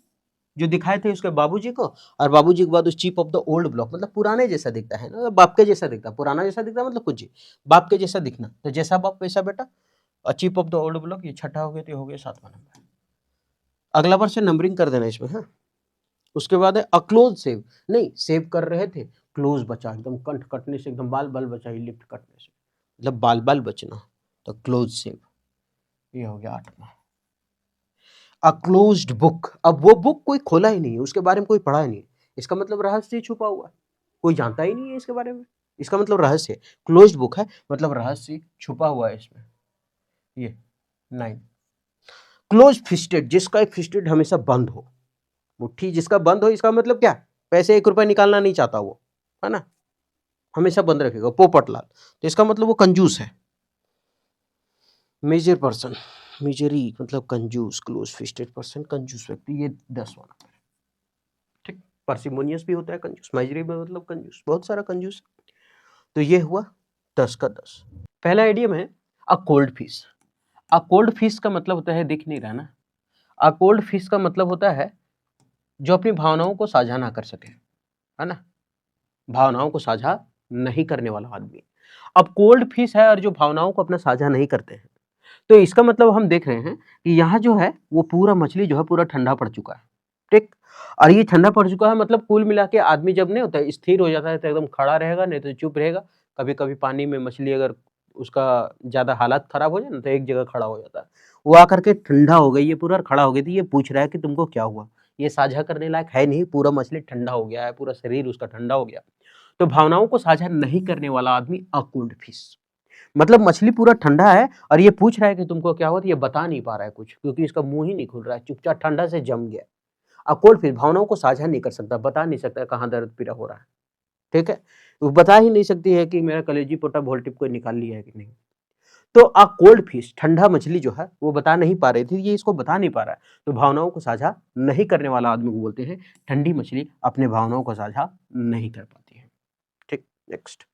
जो दिखाए थे उसके बाबूजी को, और बाबूजी के बाद उस chip off the old block मतलब पुराने जैसा दिखता है ना, बाप के जैसा दिखता है, पुराना जैसा दिखता है मतलब कुछ ही बाप के जैसा दिखना, तो जैसा बाप वैसा बेटा। और chip off the old block, ये छठा हो गया, तो ये हो गया 7वां नंबर। अगला बार से नंबरिंग कर देना इसमें, हाँ। उसके बाद है अक्लोज सेव, नहीं सेव कर रहे थे, क्लोज बचा, एकदम कंठ कटने से, एकदम बाल बाल बचा, लिफ्ट कटने से, मतलब बाल बाल बचना, तो क्लोज सेव, ये हो गया 8वां। अ क्लोज्ड बुक, अब वो बुक कोई खोला ही नहीं है, उसके बारे में कोई पढ़ा ही नहीं है, इसका मतलब रहस्य छुपा हुआ है, कोई जानता ही नहीं है इसके बारे में, इसका मतलब रहस्य। क्लोज्ड बुक है मतलब रहस्य छुपा हुआ है इसमें। ये 9। क्लोज फिस्टेड, जिसका एक फिस्टेड हमेशा बंद हो, मुट्ठी जिसका बंद हो, इसका मतलब क्या, पैसे 1 रुपया निकालना नहीं चाहता वो, है ना, हमेशा बंद रखेगा, पोपटलाल, तो इसका मतलब वो कंजूस है। मेजर पर्सन, मेजरी मतलब कंजूस, क्लोज फिस्टेड पर्सन कंजूस व्यक्ति, ये 10वां नंबर, ठीक। पार्सिमोनियस भी होता है कंजूस, मेजरी में मतलब कंजूस, बहुत सारा कंजूस। तो ये हुआ 10 का 10। पहला आइडियम है a cold fish. A cold fish का मतलब होता है, दिख नहीं रहा ना, अ कोल्ड फिश का मतलब होता है जो अपनी भावनाओं को साझा ना कर सके, है ना, भावनाओं को साझा नहीं करने वाला आदमी। अब कोल्ड फिश है और जो भावनाओं को अपना साझा नहीं करते हैं, तो इसका मतलब हम देख रहे हैं कि यहाँ जो है वो पूरा मछली जो है पूरा ठंडा पड़ चुका है, ठीक। और ये ठंडा पड़ चुका है मतलब कुल मिला के आदमी जब नहीं होता है स्थिर हो जाता है तो एकदम खड़ा रहेगा, नहीं तो चुप रहेगा। कभी कभी पानी में मछली अगर उसका ज्यादा हालत खराब हो जाए ना, तो एक जगह खड़ा हो जाता है। वो आकर के ठंडा हो गई, ये पूरा खड़ा हो गई थी, ये पूछ रहा है कि तुमको क्या हुआ, ये साझा करने लायक है नहीं, पूरा मछली ठंडा हो गया है, पूरा शरीर उसका ठंडा हो गया। तो भावनाओं को साझा नहीं करने वाला आदमी अकोल्ड फिश, मतलब मछली पूरा ठंडा है और ये पूछ रहा है कि तुमको क्या हुआ, तो ये बता नहीं पा रहा है कुछ, क्योंकि इसका मुंह ही नहीं खुल रहा है, चुपचाप ठंडा से जम गया। अकोल्ड फिश भावनाओं को साझा नहीं कर सकता, बता नहीं सकता कहाँ दर्द पीड़ा हो रहा है, ठीक है, वो बता ही नहीं सकती है कि मेरा कलेजी पोटा वोल्टिप को निकाल लिया है कि नहीं। तो अ कोल्ड फिश, ठंडा मछली जो है वो बता नहीं पा रही थी, ये इसको बता नहीं पा रहा है, तो भावनाओं को साझा नहीं करने वाला आदमी को बोलते हैं ठंडी मछली अपने भावनाओं को साझा नहीं कर पाती है, ठीक। Next,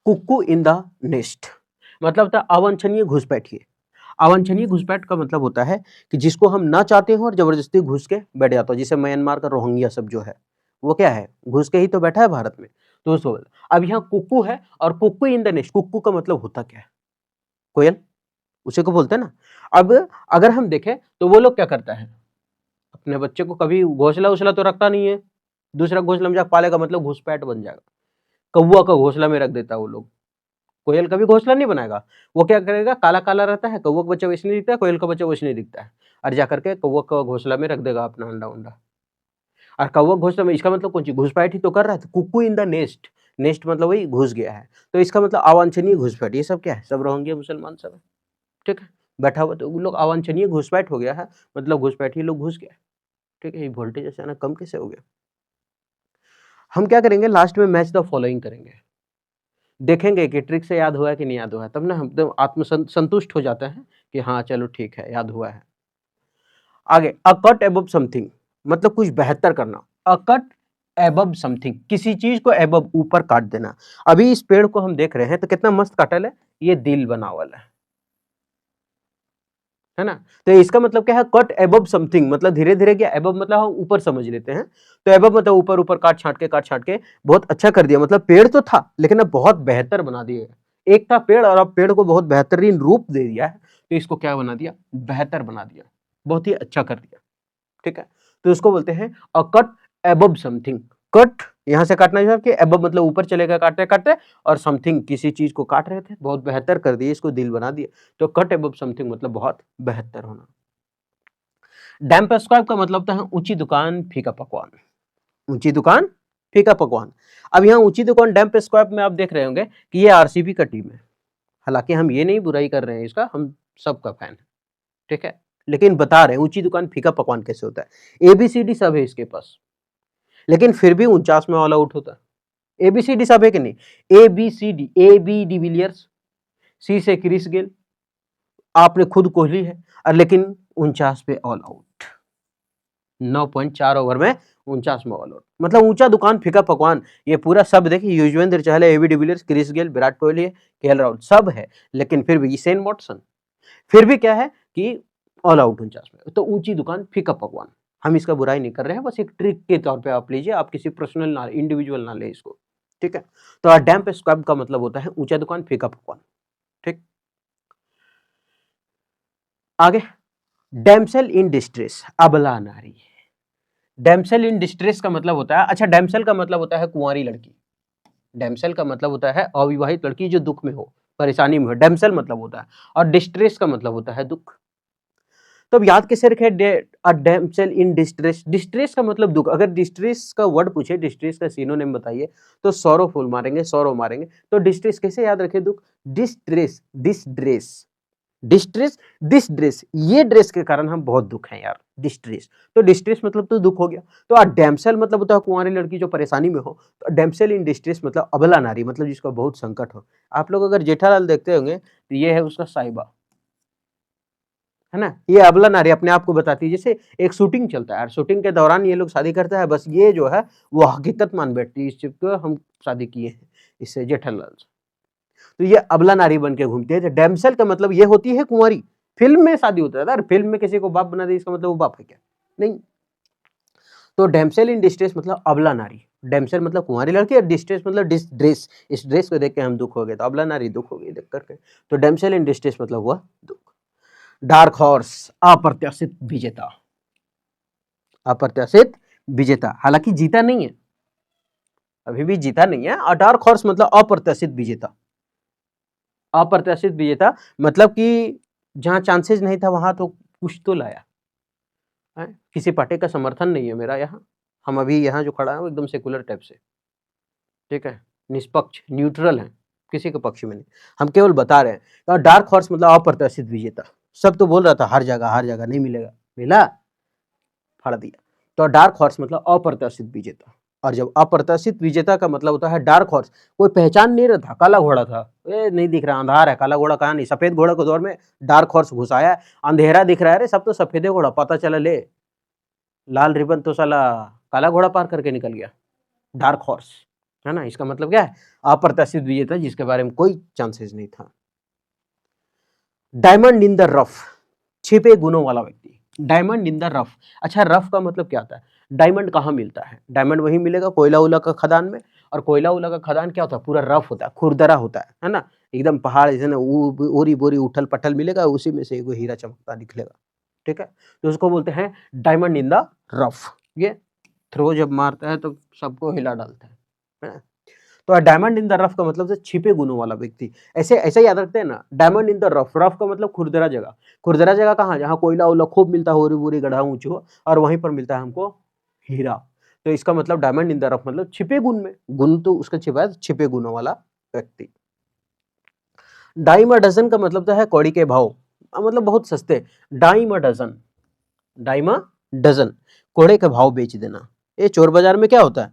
cuckoo in the nest, मतलब होता है अवांछनीय घुसपैठिए। अवांछनीय घुसपैठ का मतलब होता है कि जिसको हम ना चाहते हो और जबरदस्ती घुस के बैठ जाता हो, जैसे म्यांमार का रोहिंग्या सब जो है वो क्या है, घुस के ही तो बैठा है भारत में, तो उसको अब यहाँ कुक्कू है, और कुक्कू इन द नेस्ट, कुक्कू का मतलब होता क्या है, कोयल, उसे को बोलते हैं ना। अब अगर हम देखें तो वो लोग क्या करता है, अपने बच्चे को कभी घोंसला उसला तो रखता नहीं है, दूसरा घोंसला में जाकर पालेगा, मतलब घुसपैठ बन जाएगा, कौवा का घोंसला में रख देता है वो लोग। कोयल कभी घोंसला नहीं बनाएगा, वो क्या करेगा, काला काला रहता है, कौवा का बच्चा वैसे नहीं दिखता है, कोयल का बच्चा वैसे नहीं दिखता है, और जाकर के कौवा का घोंसला में रख देगा अपना अंडा उंडा। और कौवा घोंसला में, इसका मतलब कौन सी घुसपैठ ही तो कर रहा है, cuckoo in the nest, nest मतलब वही घुस गया है, तो इसका मतलब अवांछनीय घुसपैठ, ये सब क्या है, सब रोहिंग्या मुसलमान सब है, ठीक है, बैठा हुआ, तो वो लोग अवांछनीय घुसपैठ हो गया है, मतलब घुसपैठ ही लोग घुस गया, ठीक है। ये वोल्टेज अचानक कम कैसे हो गया। हम क्या करेंगे, लास्ट में मैच द फॉलोइंग करेंगे, देखेंगे कि ट्रिक से याद हुआ है कि नहीं याद हुआ है, तब ना हम एकदम संतुष्ट हो जाता है कि हाँ चलो ठीक है याद हुआ है। आगे, अ कट एबव समथिंग, मतलब कुछ बेहतर करना, अ कट एबव समथिंग, किसी चीज को एबव ऊपर काट देना। अभी इस पेड़ को हम देख रहे हैं तो कितना मस्त काटल है, ये दिल बना वाला है ना, तो इसका मतलब क्या है, कट एबव समथिंग, मतलब धीरे धीरे क्या, एबव मतलब हम ऊपर समझ लेते हैं, तो एबव मतलब ऊपर ऊपर काट छाट के बहुत अच्छा कर दिया, मतलब पेड़ तो था लेकिन अब बहुत बेहतर बना दिया। एक था पेड़ और अब पेड़ को बहुत बेहतरीन रूप दे दिया है, तो इसको क्या बना दिया, बेहतर बना दिया, बहुत ही अच्छा कर दिया, ठीक है। तो इसको बोलते हैं अ कट एबव समथिंग, कट यहाँ से काटना है कि एबव मतलब ऊपर चलेगा काटते काटते, और समथिंग किसी चीज को काट रहे थे, बहुत बेहतर कर दिए, इसको दिल बना दिए, तो कट एबव समथिंग मतलब बहुत बेहतर होना। डैम्प स्क्वाब का मतलब होता है ऊंची दुकान फीका पकवान, ऊंची दुकान फीका पकवान। अब यहाँ ऊंची दुकान डैम्प स्क्वाब में आप देख रहे होंगे कि ये आरसीबी का टीम है, हालांकि हम ये नहीं बुराई कर रहे हैं इसका, हम सबका फैन है, ठीक है, लेकिन बता रहे हैं ऊंची दुकान फीका पकवान कैसे होता है। एबीसीडी सब है इसके पास, लेकिन फिर भी 49 में ऑल आउट होता है। एबीसीडी सब है कि नहीं, एबीसीडी, ए बी डिविलियर्स, सी से क्रिस गेल, आपने खुद कोहली है, और लेकिन 49 पे ऑल आउट, 9.4 ओवर में 49 में ऑल आउट, मतलब ऊंचा दुकान फीका पकवान। ये पूरा सब देखिए, Yuzvendra Chahal, AB de Villiers, Chris Gayle, Virat Kohli है, केएल राहुल सब है, लेकिन फिर भी शेन वॉटसन, फिर भी क्या है कि ऑल आउट 49 में, तो ऊंची दुकान फीका पकवान। हम इसका बुराई नहीं कर रहे हैं, बस एक ट्रिक के तौर पे आप लीजिए, आप किसी पर्सनल ना, इंडिविजुअल ना ले इसको, ठीक है। तो डैम्प स्क्वाब का मतलब होता है ऊंचा दुकान फीका पकवान, ठीक। आगे, डैम्सेल इन डिस्ट्रेस, अबला नारी। डैम्सेल इन डिस्ट्रेस का मतलब होता है, अच्छा डैम्सेल का मतलब होता है कुंवारी लड़की, डैम्सेल का मतलब होता है अविवाहित लड़की जो दुख में हो, परेशानी में हो, डैम्सेल मतलब होता है, और डिस्ट्रेस का मतलब होता है दुख। तो अब याद कैसे रखे, अ डैम्सेल इन डिस्ट्रेस, डिस्ट्रेस का मतलब दुख, अगर डिस्ट्रेस का वर्ड पूछे, डिस्ट्रेस का सिनोनिम बताइए, तो सॉरोफुल मारेंगे, सॉरो मारेंगे, तो डिस्ट्रेस कैसे याद रखे, दुख, distress, distress, distress, this dress, ये ड्रेस के कारण हम बहुत दुख है यार, डिस्ट्रेस, तो डिस्ट्रेस मतलब तो दुख हो गया। तो डैम्सेल मतलब होता है कुंवारी लड़की जो परेशानी में हो, तो डैम्सेल इन डिस्ट्रेस मतलब अबला नारी, मतलब जिसका बहुत संकट हो। आप लोग अगर जेठालाल देखते होंगे तो ये है उसका साहिबा, है ना, ये अबला नारी अपने आप को बताती है। जैसे एक शूटिंग चलता है, शूटिंग के दौरान ये लोग शादी करता है, बस ये जो है वो हकीकत मान बैठती है, इस चीज को हम शादी किए हैं इससे, जेठालाल से, तो ये अबला नारी बन के घूमती है। डैम्सेल का मतलब ये होती है कुंवारी, फिल्म में शादी होता है, फिल्म में किसी को बाप बना दे, इसका मतलब वो बाप है क्या, नहीं। तो डैम्सेल इन डिस्ट्रेस मतलब अबला नारी, डैम्सेल मतलब कुंवारी लड़की, और डिस्ट्रेस मतलब ड्रेस, इस ड्रेस को देख के हम दुख हो गए, तो अबला नारी दुख हो गई देख करके, तो डैम्सेल इन डिस्ट्रेस मतलब हुआ दुख। डार्क हॉर्स, अप्रत्याशित विजेता, अप्रत्याशित विजेता, हालांकि जीता नहीं है, अभी भी जीता नहीं है, और डार्क हॉर्स मतलब अप्रत्याशित विजेता, अप्रत्याशित विजेता मतलब कि जहां चांसेस नहीं था वहां तो कुछ तो लाया है, किसी पार्टी का समर्थन नहीं है मेरा यहाँ, हम अभी यहाँ जो खड़ा है वो एकदम सेकुलर टाइप से, ठीक है, निष्पक्ष, न्यूट्रल है, किसी के पक्ष में नहीं, हम केवल बता रहे हैं। और डार्क हॉर्स मतलब अप्रत्याशित विजेता, सब तो बोल रहा था हर जगह नहीं मिलेगा, मिला, फाड़ दिया, तो डार्क हॉर्स मतलब अप्रत्याशित विजेता। और जब अप्रत्याशित विजेता का मतलब होता है डार्क हॉर्स, कोई पहचान नहीं रहा था, काला घोड़ा था, नहीं दिख रहा, अंधार है, काला घोड़ा कहाँ, नहीं, सफेद घोड़ा के दौर में डार्क हॉर्स घुसाया, अंधेरा दिख रहा है, अरे सब तो सफेदे घोड़ा, पता चला ले लाल रिबन तो साला काला घोड़ा पार करके निकल गया, डार्क हॉर्स, है ना, इसका मतलब क्या है, अप्रत्याशित विजेता जिसके बारे में कोई चांसेस नहीं था। डायमंड इन द रफ, छिपे गुणों वाला व्यक्ति, डायमंड इन द रफ। अच्छा रफ का मतलब क्या होता है, डायमंड कहाँ मिलता है, डायमंड वहीं मिलेगा कोयला उला का खदान में, और कोयला उला का खदान क्या होता है, पूरा रफ होता है, खुरदरा होता है ना, एकदम पहाड़ जैसे ना ओरी बोरी उठल पठल मिलेगा, उसी में से एगो हीरा चमकता निकलेगा, ठीक है, तो उसको बोलते हैं डायमंड इन द रफ। ये थ्रो जब मारता है तो सबको हिला डालता है ना? तो डायमंड इन द रफ का मतलब से छिपे गुणों वाला व्यक्ति, ऐसे ऐसे याद रखते हैं ना, diamond in the rough, rough का मतलब खुरदरा जगह, खुरदरा जगह कहाँ, जहाँ कोयला उला खूब मिलता है, होरी बोरी गड्ढा ऊंची हो, और वहीं पर मिलता है हमको हीरा, तो इसका मतलब डायमंड इन द रफ मतलब छिपे गुण में, गुण तो उसका छिपा है, छिपे गुणों वाला व्यक्ति। डाइम अ डजन का मतलब तो है कौड़ी के भाव, मतलब बहुत सस्ते, dime a dozen, dime a dozen, कोड़े के भाव बेच देना। ये चोर बाजार में क्या होता है,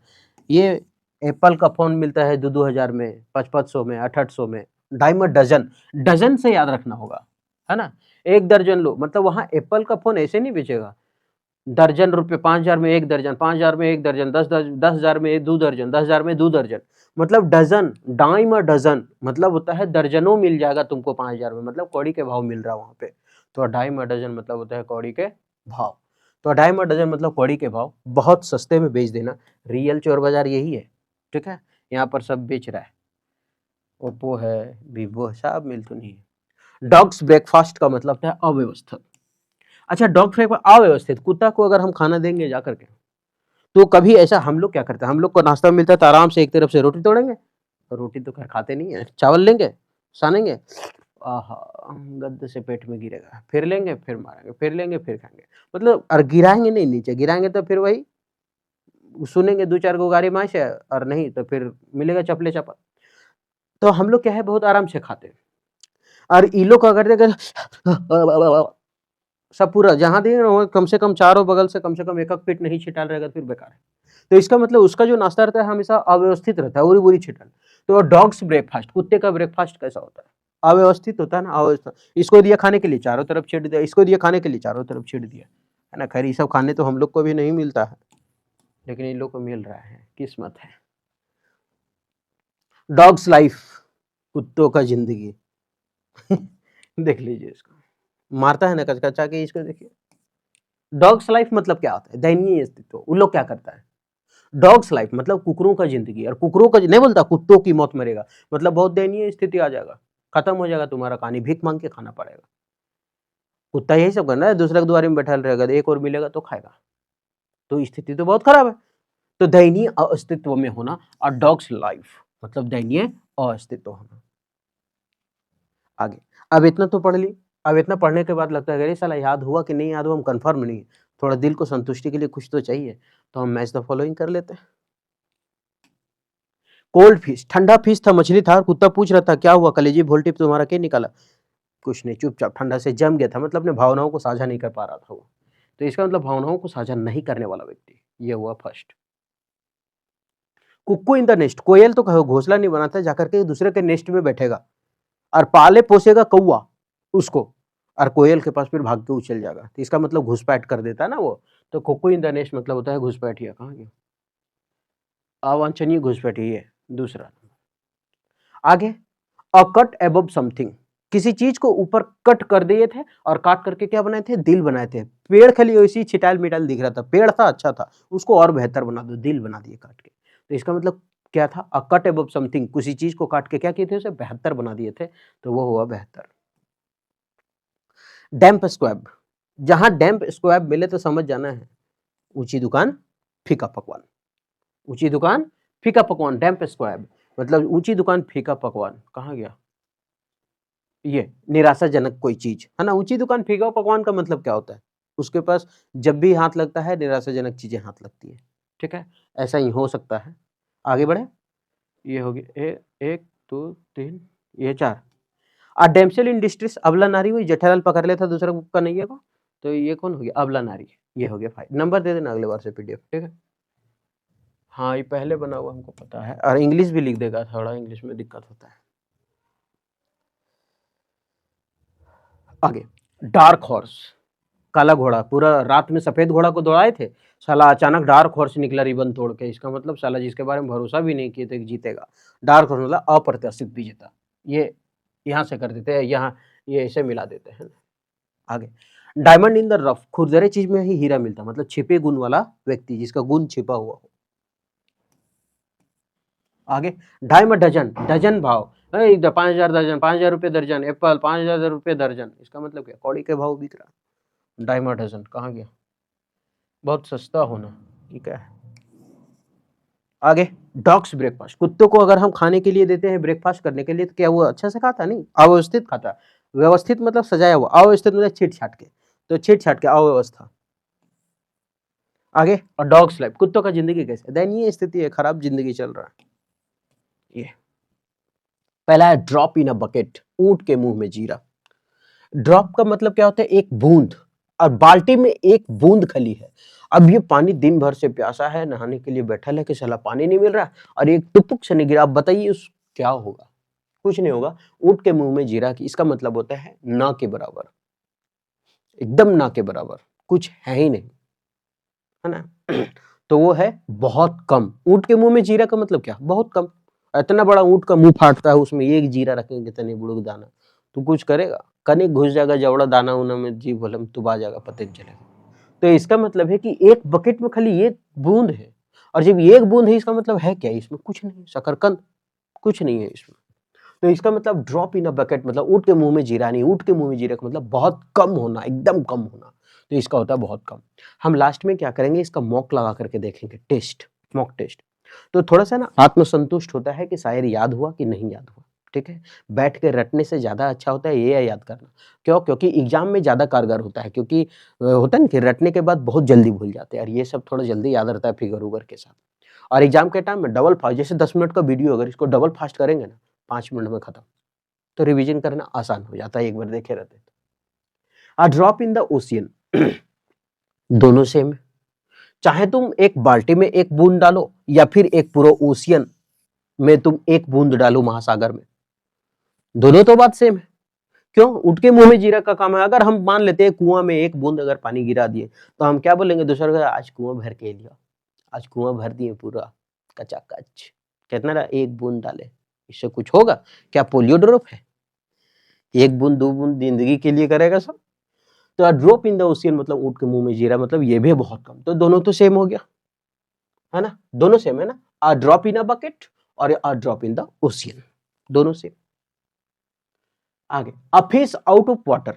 ये एप्पल का फोन मिलता है 2-2 हजार में, 500-500 में, 800-800 में, डाइम अ डजन, डजन से याद रखना होगा, है ना, एक दर्जन लो, मतलब वहां एप्पल का फोन ऐसे नहीं बेचेगा, दर्जन रुपए, 5,000 में एक दर्जन, 5,000 में एक दर्जन, 10,000 में 2 दर्जन, 10,000 में 2 दर्जन, मतलब डजन, डाइम अ डजन मतलब होता है दर्जनों मिल जाएगा तुमको 5,000 में, मतलब कौड़ी के भाव मिल रहा है वहां पे, तो डाइम अ डजन मतलब होता है कौड़ी के भाव, तो डाइम अ डजन मतलब कौड़ी के भाव, बहुत सस्ते में बेच देना, रियल चोर बाजार यही है, ठीक है, यहाँ पर सब बेच रहा है, ओप्पो है, वीवो है, सब मिल तो नहीं है। डॉग्स ब्रेकफास्ट का मतलब है अव्यवस्थित, अच्छा डॉग ब्रेकफास्ट अव्यवस्थित, कुत्ता को अगर हम खाना देंगे जा करके तो कभी ऐसा हम लोग क्या करते हैं, हम लोग को नाश्ता मिलता है तो आराम से एक तरफ से रोटी तोड़ेंगे, रोटी तो खैर खाते नहीं है, चावल लेंगे, सानेंगे, आहा! गद्दे से पेट में गिरेगा, फिर लेंगे, फिर मारेंगे, फिर लेंगे, फिर खाएँगे। मतलब और गिराएँगे नहीं नीचे, गिराएँगे तो फिर वही सुनेंगे 2-4 गो गारी माँ से और नहीं तो फिर मिलेगा चपले-चपल। तो हम लोग क्या है बहुत आराम से खाते हैं और ये लोग क्या करते हैं कि सब पूरा जहाँ देंगे ना वहाँ कम से कम चारों बगल से कम 1-1 फीट नहीं छिटाल रहेगा तो फिर बेकार है। तो इसका मतलब उसका जो नाश्ता रहता है हमेशा अव्यवस्थित रहता है, उरी-बुरी छिटल। तो डॉग्स ब्रेकफास्ट, कुत्ते का ब्रेकफास्ट कैसा होता है? अव्यवस्थित होता है ना, अव्यवस्था। इसको दिया खाने के लिए चारों तरफ छींट दिया, इसको दिया खाने के लिए चारों तरफ छींट दिया। है ना? खैर ये सब खाने तो हम लोग को भी नहीं मिलता है, लेकिन इन लोग को मिल रहा है, किस्मत है। डॉग्स लाइफ, कुत्तों का ज़िंदगी। देख लीजिए इसको। मारता है ना कच-कचा के इसको देखिए। डॉग्स लाइफ मतलब क्या होता है? दयनीय अस्तित्व। वो लोग क्या करता है? डॉग्स लाइफ मतलब कुकुरों का ज़िंदगी और कुकुरों का नहीं बोलता कुत्तों की मौत मरेगा, मतलब बहुत दयनीय स्थिति आ जाएगा। खत्म हो जाएगा तुम्हारा कहानी, भीख माँग के खाना पड़ेगा। कुत्ता यही सब करना है, दूसरे के दुआरे में बैठा रहेगा, एक और मिलेगा तो खाएगा। तो स्थिति तो बहुत खराब है। तो दयनीय अस्तित्व में होना और डॉग्स लाइफ मतलब दयनीय अस्तित्व होना। आगे, अब इतना तो पढ़ ली, अब इतना पढ़ने के बाद लगता है अरे साला याद हुआ कि नहीं याद हुआ हम कन्फर्म नहीं है। थोड़ा दिल को संतुष्टि के लिए कुछ तो चाहिए, तो हम मैच द फॉलोइंग कर लेते हैं। कोल्ड फिश, ठंडा फिश था, मछली था और कुत्ता पूछ रहा था क्या हुआ कलेजी भोल्टिप तुम्हारा क्या निकाला? कुछ नहीं, चुपचाप ठंडा से जम गया था, मतलब अपने भावनाओं को साझा नहीं कर पा रहा था वो। तो इसका मतलब भावनाओं को साझा नहीं करने वाला व्यक्ति, ये हुआ first. Cuckoo in the nest, कोयल तो घोंसला नहीं बनाता, जाकर के दूसरे के नेस्ट में बैठेगा और पाले पोसेगा कौवा उसको और कोयल के पास फिर भाग के उछल जाएगा। तो इसका मतलब घुसपैठ कर देता है ना वो। तो कुक्कू इन द नेस्ट मतलब होता है घुसपैठिया। कहाँ गया? अवांछनीय घुसपैठिया दूसरा। आगे, अ कट अबव समथिंग, किसी चीज को ऊपर कट कर दिए थे और काट करके क्या बनाए थे? दिल बनाए थे। पेड़ खाली वैसी छिटाल मिटाल दिख रहा था, पेड़ था अच्छा था, उसको और बेहतर बना दो, दिल बना दिए काट के। तो इसका मतलब क्या था? अ कट अबव समथिंग, किसी चीज को काट के क्या किए थे? उसे बेहतर बना दिए थे, तो वो हुआ बेहतर। डैम्प स्क्वैब, जहां डैम्प स्क्वैब मिले तो समझ जाना है ऊंची दुकान फीका पकवान। ऊंची दुकान फीका पकवान, डैम्प स्क्वैब मतलब ऊंची दुकान फीका पकवान। कहाँ गया? ये निराशाजनक कोई चीज है ना। ऊंची दुकान फीका पकवान का मतलब क्या होता है? उसके पास जब भी हाथ लगता है निराशाजनक चीजें हाथ लगती है। ठीक है, ऐसा ही हो सकता है। आगे बढ़े, ये हो गया 1 2 3, ये 4। आ डैमसेल इन डिस्ट्रेस, अबला नारी हुई, जेठालाल पकड़ लेता दूसरा का नहीं है को, तो ये कौन हो गया? अबला नारी। ये हो गया 5 नंबर, दे देना अगले बार से पीडीएफ। ठीक है, हाँ ये पहले बना हुआ हमको पता है और इंग्लिश भी लिख देगा, थोड़ा इंग्लिश में दिक्कत होता है। आगे, डार्क हॉर्स, काला घोड़ा, पूरा रात में सफेद घोड़ा को दौड़ाए थे, साला अचानक डार्क हॉर्स निकला रिबन तोड़ के। इसका मतलब साला जिसके बारे में भरोसा भी नहीं किए थे कि जीतेगा। डार्क हॉर्स मतलब अप्रत्याशित विजेता। ये यहाँ से कर देते हैं, यहाँ ये ऐसे मिला देते हैं। आगे, डायमंड इन द रफ, खुरदरे चीज में ही हीरा मिलता, मतलब छिपे गुण वाला व्यक्ति जिसका गुण छिपा हुआ हो। आगे, ढाई में डजन, डजन भाव, 5,000 दर्जन, 5,000 रुपये दर्जन एप्पल, 5,000 रुपये दर्जन। इसका मतलब क्या? कौड़ी के भाव बिक रहा। डायमा डजन कहाँ गया? बहुत सस्ता होना, ठीक है। आगे, डॉग्स ब्रेकफास्ट, कुत्तों को अगर हम खाने के लिए देते हैं ब्रेकफास्ट करने के लिए तो क्या वो अच्छा से खाता? नहीं, अव्यवस्थित खाता। व्यवस्थित मतलब सजाया हुआ, अव्यवस्थित मतलब छीट छाट के, तो छीट छाट के अव्यवस्था। आगे, और डॉग्स लाइफ, कुत्तों का जिंदगी कैसे? दयनीय स्थिति है, खराब जिंदगी चल रहा है। ये पहला है ड्रॉप इन अ बकेट, ऊंट के मुंह में जीरा। ड्रॉप का मतलब क्या होता है? एक बूंद, और बाल्टी में एक बूंद खली है। अब ये पानी दिन भर से प्यासा है, नहाने के लिए बैठा है कि साला पानी नहीं मिल रहा और एक टुपुक से नहीं गिरा। अब बताइए उस क्या होगा? कुछ नहीं होगा। ऊंट के मुंह में जीरा की इसका मतलब होता है ना के बराबर, एकदम ना के बराबर, कुछ है ही नहीं, है ना। तो वो है बहुत कम। ऊंट के मुंह में जीरा का मतलब क्या? बहुत कम। इतना बड़ा ऊंट का मुंह फाटता है, उसमें एक जीरा रखेंगे तनी बुड़ुक दाना, तू कुछ करेगा? कनिक घुस जाएगा, जवड़ा दाना उना में जी भलम तू आ जाएगा, पता नहीं चलेगा। तो इसका मतलब है कि एक बकेट में खाली एक बूंद है, और जब एक बूंद है इसका मतलब है क्या? इसमें कुछ नहीं, शकरकंद कुछ नहीं है इसमें। तो इसका मतलब ड्रॉप इन अ बकेट मतलब ऊँट के मुंह में जीरा नहीं, ऊँट के मुंह में जीरा का मतलब बहुत कम होना, एकदम कम होना। तो इसका होता है बहुत कम। हम लास्ट में क्या करेंगे, इसका मॉक लगा करके देखेंगे, टेस्ट, मॉक टेस्ट। तो थोड़ा सा ना आत्मसंतुष्ट होता है कि शायद याद हुआ कि नहीं याद हुआ, ठीक है। बैठ के रटने से ज़्यादा अच्छा होता है ये याद करना। क्यों? क्योंकि एग्जाम में ज़्यादा कारगर होता है, क्योंकि होता है ना कि रटने के बाद बहुत जल्दी भूल जाते हैं और ये सब थोड़ा जल्दी याद रहता है फिगर उगर के साथ। और एग्जाम के टाइम में डबल फास्ट, जैसे 10 मिनट का वीडियो अगर इसको डबल फास्ट करेंगे ना 5 मिनट में खत्म, तो रिवीजन करना आसान हो जाता है एक बार देखे रहते तो। A drop in the ocean दोनों सेम है। चाहे तुम एक बाल्टी में एक बूंद डालो या फिर एक पूरा ओशियन में तुम एक बूंद डालो महासागर में, दोनों तो बात सेम है। क्यों? ऊँट के मुंह में जीरा का काम है। अगर हम मान लेते हैं कुआं में एक बूंद अगर पानी गिरा दिए तो हम क्या बोलेंगे दूसरे को, आज कुआं भर के लिया, आज कुआं भर दिए पूरा कचाकच। कितना रहा? एक बूंद डाले, इससे कुछ होगा क्या? पोलियो ड्रॉप है, एक बूंद दो बूंद जिंदगी के लिए करेगा सब। तो ड्रॉप इन द ओशियन मतलब ऊँट के मुंह में जीरा मतलब ये भी बहुत कम। तो दोनों तो सेम हो गया, है ना, दोनों सेम है ना। A drop in a bucket और a drop in the ocean, दोनों सेम। आगे, a fish out of water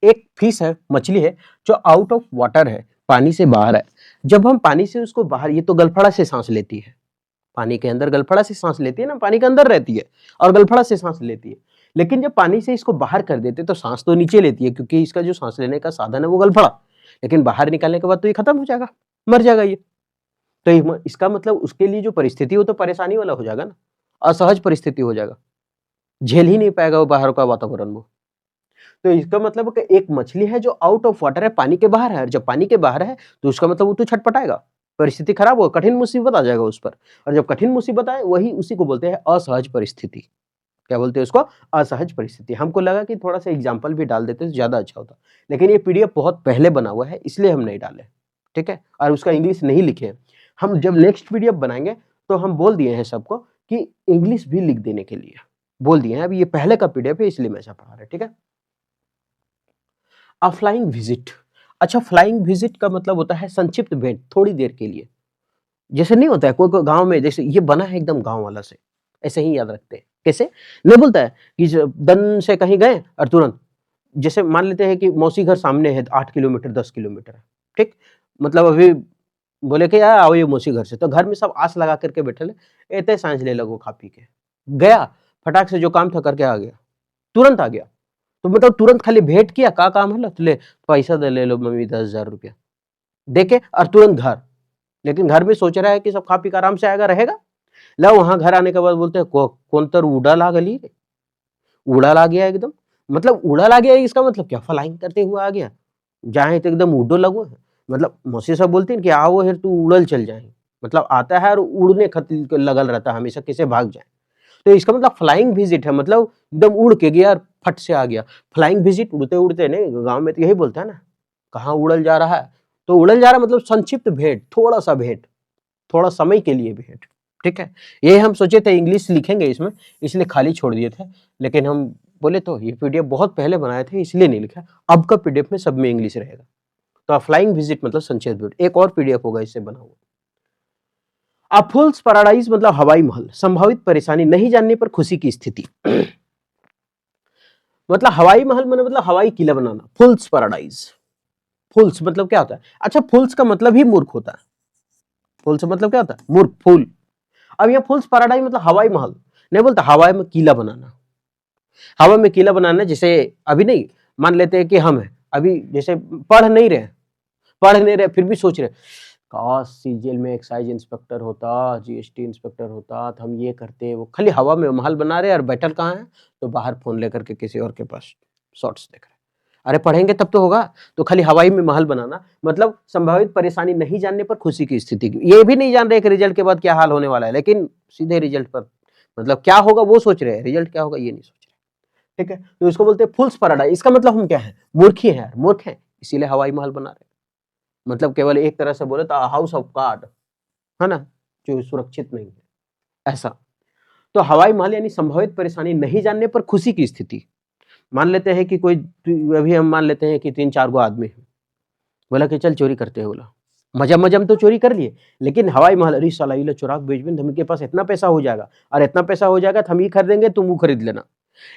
एक फिश है, मछली है जो आउट ऑफ वाटर है, पानी से बाहर है। जब हम पानी से उसको बाहर, ये तो गलफड़ा से सांस लेती है, पानी के अंदर गलफड़ा से सांस लेती है ना, पानी के अंदर रहती है और गलफड़ा से सांस लेती है। लेकिन जब पानी से इसको बाहर कर देते तो सांस तो नीचे लेती है, क्योंकि इसका जो सांस लेने का साधन है वो गलफड़ा। लेकिन बाहर निकालने के बाद तो ये खत्म हो जाएगा, मर जाएगा ये। तो इसका मतलब उसके लिए जो परिस्थिति वो तो परेशानी वाला हो जाएगा ना, असहज परिस्थिति हो जाएगा, झेल ही नहीं पाएगा वो बाहर का वातावरण वो। तो इसका मतलब कि एक मछली है जो आउट ऑफ वाटर है, पानी के बाहर है, और जब पानी के बाहर है तो उसका मतलब वो तो छटपटाएगा, परिस्थिति खराब हो, कठिन मुसीबत आ जाएगा उस पर। और जब कठिन मुसीबत आए वही उसी को बोलते हैं असहज परिस्थिति। क्या बोलते हैं उसको? असहज परिस्थिति। हमको लगा कि थोड़ा सा एग्जाम्पल भी डाल देते तो ज्यादा अच्छा होता, लेकिन ये पीडीएफ बहुत पहले बना हुआ है इसलिए हम नहीं डाले, ठीक है, और उसका इंग्लिश नहीं लिखे हैं। हम जब नेक्स्ट पीडीएफ बनाएंगे तो हम बोल दिए हैं सबको कि इंग्लिश भी लिख देने के लिए बोल दिए हैं। अभी ये पहले का पीडीएफ है इसलिए मैं ऐसा पढ़ा रहा है, ठीक है। अ फ्लाइंग विजिट, अच्छा फ्लाइंग विजिट का मतलब होता है संक्षिप्त भेंट, थोड़ी देर के लिए। जैसे नहीं होता है कोई कोई गांव में, जैसे ये बना है एकदम गांव वाला से, ऐसे ही याद रखते हैं। कैसे? नहीं बोलता है कि दन से कहीं गए और तुरंत, जैसे मान लेते हैं कि मौसी घर सामने है 8 किलोमीटर 10 किलोमीटर है, ठीक, मतलब अभी बोले कि यार आओ ये मौसी घर से, तो घर में सब आस लगा करके बैठे ले, एते सांझ ले लगो खा पी के गया, फटाक से जो काम था करके आ गया, तुरंत आ गया। तो मतलब तुरंत खाली भेंट किया, का काम है, ले पैसा दे, ले लो मम्मी 10,000 रुपया दे के, और तुरंत घर। लेकिन घर में सोच रहा है कि सब खा पी कर आराम से आएगा रहेगा। ला वहां घर आने के बाद बोलते हैं कौन तर उड़ा ला गली रे, उड़ा ला गया एकदम। मतलब उड़ा ला गया इसका मतलब क्या? फ्लाइंग करते हुए आ गया, जाए तो एकदम उड़ो लगो है। मतलब मौसी साहब बोलते हैं कि आओ हेर तू उड़ल चल जाए, मतलब आता है और उड़ने खातिर लगल रहता है हमेशा, कैसे भाग जाए। तो इसका मतलब फ्लाइंग विजिट है, मतलब एकदम उड़ के गया और फट से आ गया। फ्लाइंग विजिट उड़ते उड़ते नहीं, गांव में तो यही बोलता है ना, कहाँ उड़ल जा रहा है, तो उड़ल जा रहा मतलब संक्षिप्त भेंट, थोड़ा सा भेंट, थोड़ा समय के लिए भेंट, ठीक है। ये हम सोचे थे इंग्लिश लिखेंगे इसमें, इसलिए खाली छोड़ दिए थे। लेकिन हम बोले तो ये पीडीएफ बहुत पहले बनाए थे इसलिए नहीं लिखा, अब का पीडीएफ में सब में इंग्लिश रहेगा। तो फ्लाइंग विजिट मतलब संक्षिप्त भेंट, एक और पीडीएफ होगा इससे बना हुआ। अ फूल्स पैराडाइज मतलब हवाई महल, संभावित परेशानी, नहीं जानने पर खुशी की स्थिति। मतलब हवाई महल मतलब हवाई किला बनाना, फूल्स पैराडाइज। फूल्स मतलब क्या होता है? अच्छा फूल्स का मतलब ही मूर्ख होता है, फूल्स मतलब क्या होता है? मूर्ख, फूल। अब ये फूल्स पैराडाइज मतलब हवाई महल नहीं बोलता, हवाई में किला बनाना। हवा में किला बनाना, जैसे अभी नहीं, मान लेते हैं कि हम है अभी, जैसे पढ़ नहीं रहे फिर भी सोच रहे काश सीजीएल में एक्साइज इंस्पेक्टर होता, जीएसटी इंस्पेक्टर होता, तो हम ये करते। वो खाली हवा में महल बना रहे और बैठल कहाँ है, तो बाहर फोन लेकर के किसी और के पास शॉर्ट्स देख रहे। अरे पढ़ेंगे तब तो होगा। तो खाली हवाई में महल बनाना मतलब संभावित परेशानी, नहीं जानने पर खुशी की स्थिति। ये भी नहीं जान रहे कि रिजल्ट के बाद क्या हाल होने वाला है, लेकिन सीधे रिजल्ट पर मतलब क्या होगा वो सोच रहे हैं, रिजल्ट क्या होगा ये नहीं सोच रहे, ठीक है। तो इसको बोलते हैं फूल्स पैराडाइज। इसका मतलब हम क्या है? मूर्ख ही है, मूर्ख है, इसीलिए हवाई महल बना रहे। मतलब केवल एक तरह से बोले तो हाउस ऑफ कार्ड, है ना, जो सुरक्षित नहीं है, ऐसा। तो हवाई महल यानी संभावित परेशानी, नहीं जानने पर खुशी की स्थिति। मान लेते हैं कि कोई, अभी हम मान लेते हैं कि 3-4 गो आदमी है, बोला कि चल चोरी करते हैं, बोला मजम मजम तो चोरी कर लिए, लेकिन हवाई महल, अरे साला ये लो चुरा के बेच, हम के पास इतना पैसा हो जाएगा, और इतना पैसा हो जाएगा तो हम ये खरीदेंगे, तुम वो खरीद लेना।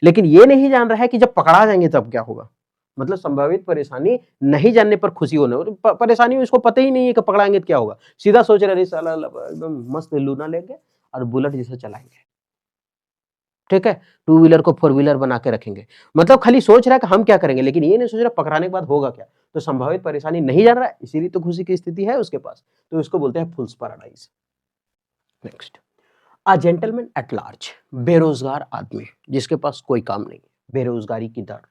लेकिन ये नहीं जान रहा है कि जब पकड़ा जाएंगे तब क्या होगा। मतलब संभावित परेशानी नहीं जानने पर खुशी होने, परेशानी उसको पता ही नहीं है कि पकड़ाएंगे तो क्या होगा, सीधा सोच रहे अरे साला एकदम मस्त लूना लेंगे और बुलेट जैसा चलाएंगे, ठीक है, टू व्हीलर को फोर व्हीलर बना के रखेंगे। मतलब खाली सोच रहा है कि हम क्या करेंगे, लेकिन ये नहीं सोच रहा पकड़ाने के बाद होगा क्या। तो संभावित परेशानी नहीं जान रहा है, इसीलिए तो खुशी की स्थिति है उसके पास, तो इसको बोलते हैं fool's paradise. Next, a gentleman at large, बेरोजगार आदमी जिसके पास कोई काम नहीं, बेरोजगारी की दर।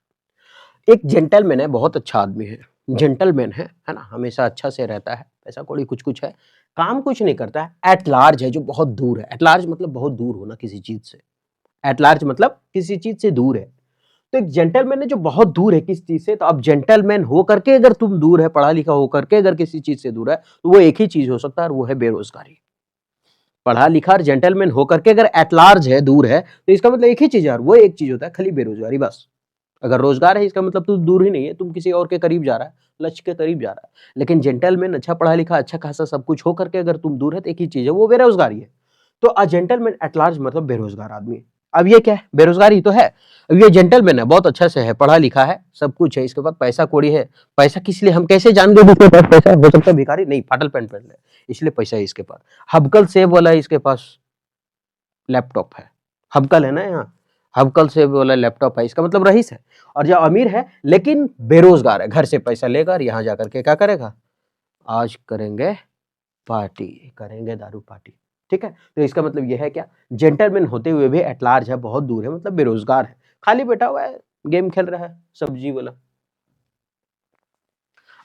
एक जेंटलमैन है, बहुत अच्छा आदमी है, जेंटलमैन है ना, हमेशा अच्छा से रहता है, पैसा कौड़ी कुछ कुछ है, काम कुछ नहीं करता है, एट लार्ज है जो बहुत दूर है, एट लार्ज मतलब बहुत दूर होना किसी चीज से, एट लार्ज मतलब किसी चीज से दूर है। तो एक जेंटलमैन है जो बहुत दूर है किसी चीज से, तो अब जेंटलमैन हो करके अगर तुम दूर है, पढ़ा लिखा हो करके अगर किसी चीज से दूर है, तो वो एक ही चीज हो सकता है, और वो है बेरोजगारी। पढ़ा लिखा और जेंटलमैन होकर के अगर एट लार्ज है, दूर है, तो इसका मतलब एक ही चीज है, वो एक चीज होता है खाली बेरोजगारी, बस। अगर रोजगार है इसका मतलब तुम दूर ही नहीं है, तुम किसी और के करीब जा रहा है, लक्ष्य के करीब जा रहा है। लेकिन जेंटलमैन अच्छा पढ़ा लिखा, अच्छा खासा सब कुछ हो करके अगर तुम दूर है, तो एक ही चीज है, वो बेरोजगारी है। तो अ जेंटलमैन एट लार्ज मतलब बेरोजगार आदमी। अब ये क्या है, बेरोजगारी तो है। अब ये जेंटलमैन है, बहुत अच्छा से है, पढ़ा लिखा है, सब कुछ है, इसके पास पैसा कौड़ी है। पैसा किस लिए, हम कैसे जान गए इसके पास पैसा, हो सकता है भिखारी नहीं, फाटल पैंट पहन ले, इसलिए पैसा है इसके पास। हबकल सेब वाला है इसके पास लैपटॉप है, हबकल है ना यहाँ, हबकल सेब वाला लैपटॉप है, इसका मतलब रईस है। और जो अमीर है लेकिन बेरोजगार है, घर से पैसा लेगा और यहाँ जाकर के क्या करेगा, आज करेंगे पार्टी, करेंगे दारू पार्टी, ठीक है। तो इसका मतलब यह है क्या, जेंटलमैन होते हुए भी एट लार्ज है, बहुत दूर है, मतलब बेरोजगार है, खाली बैठा हुआ है, गेम खेल रहा है, सब्जी वाला।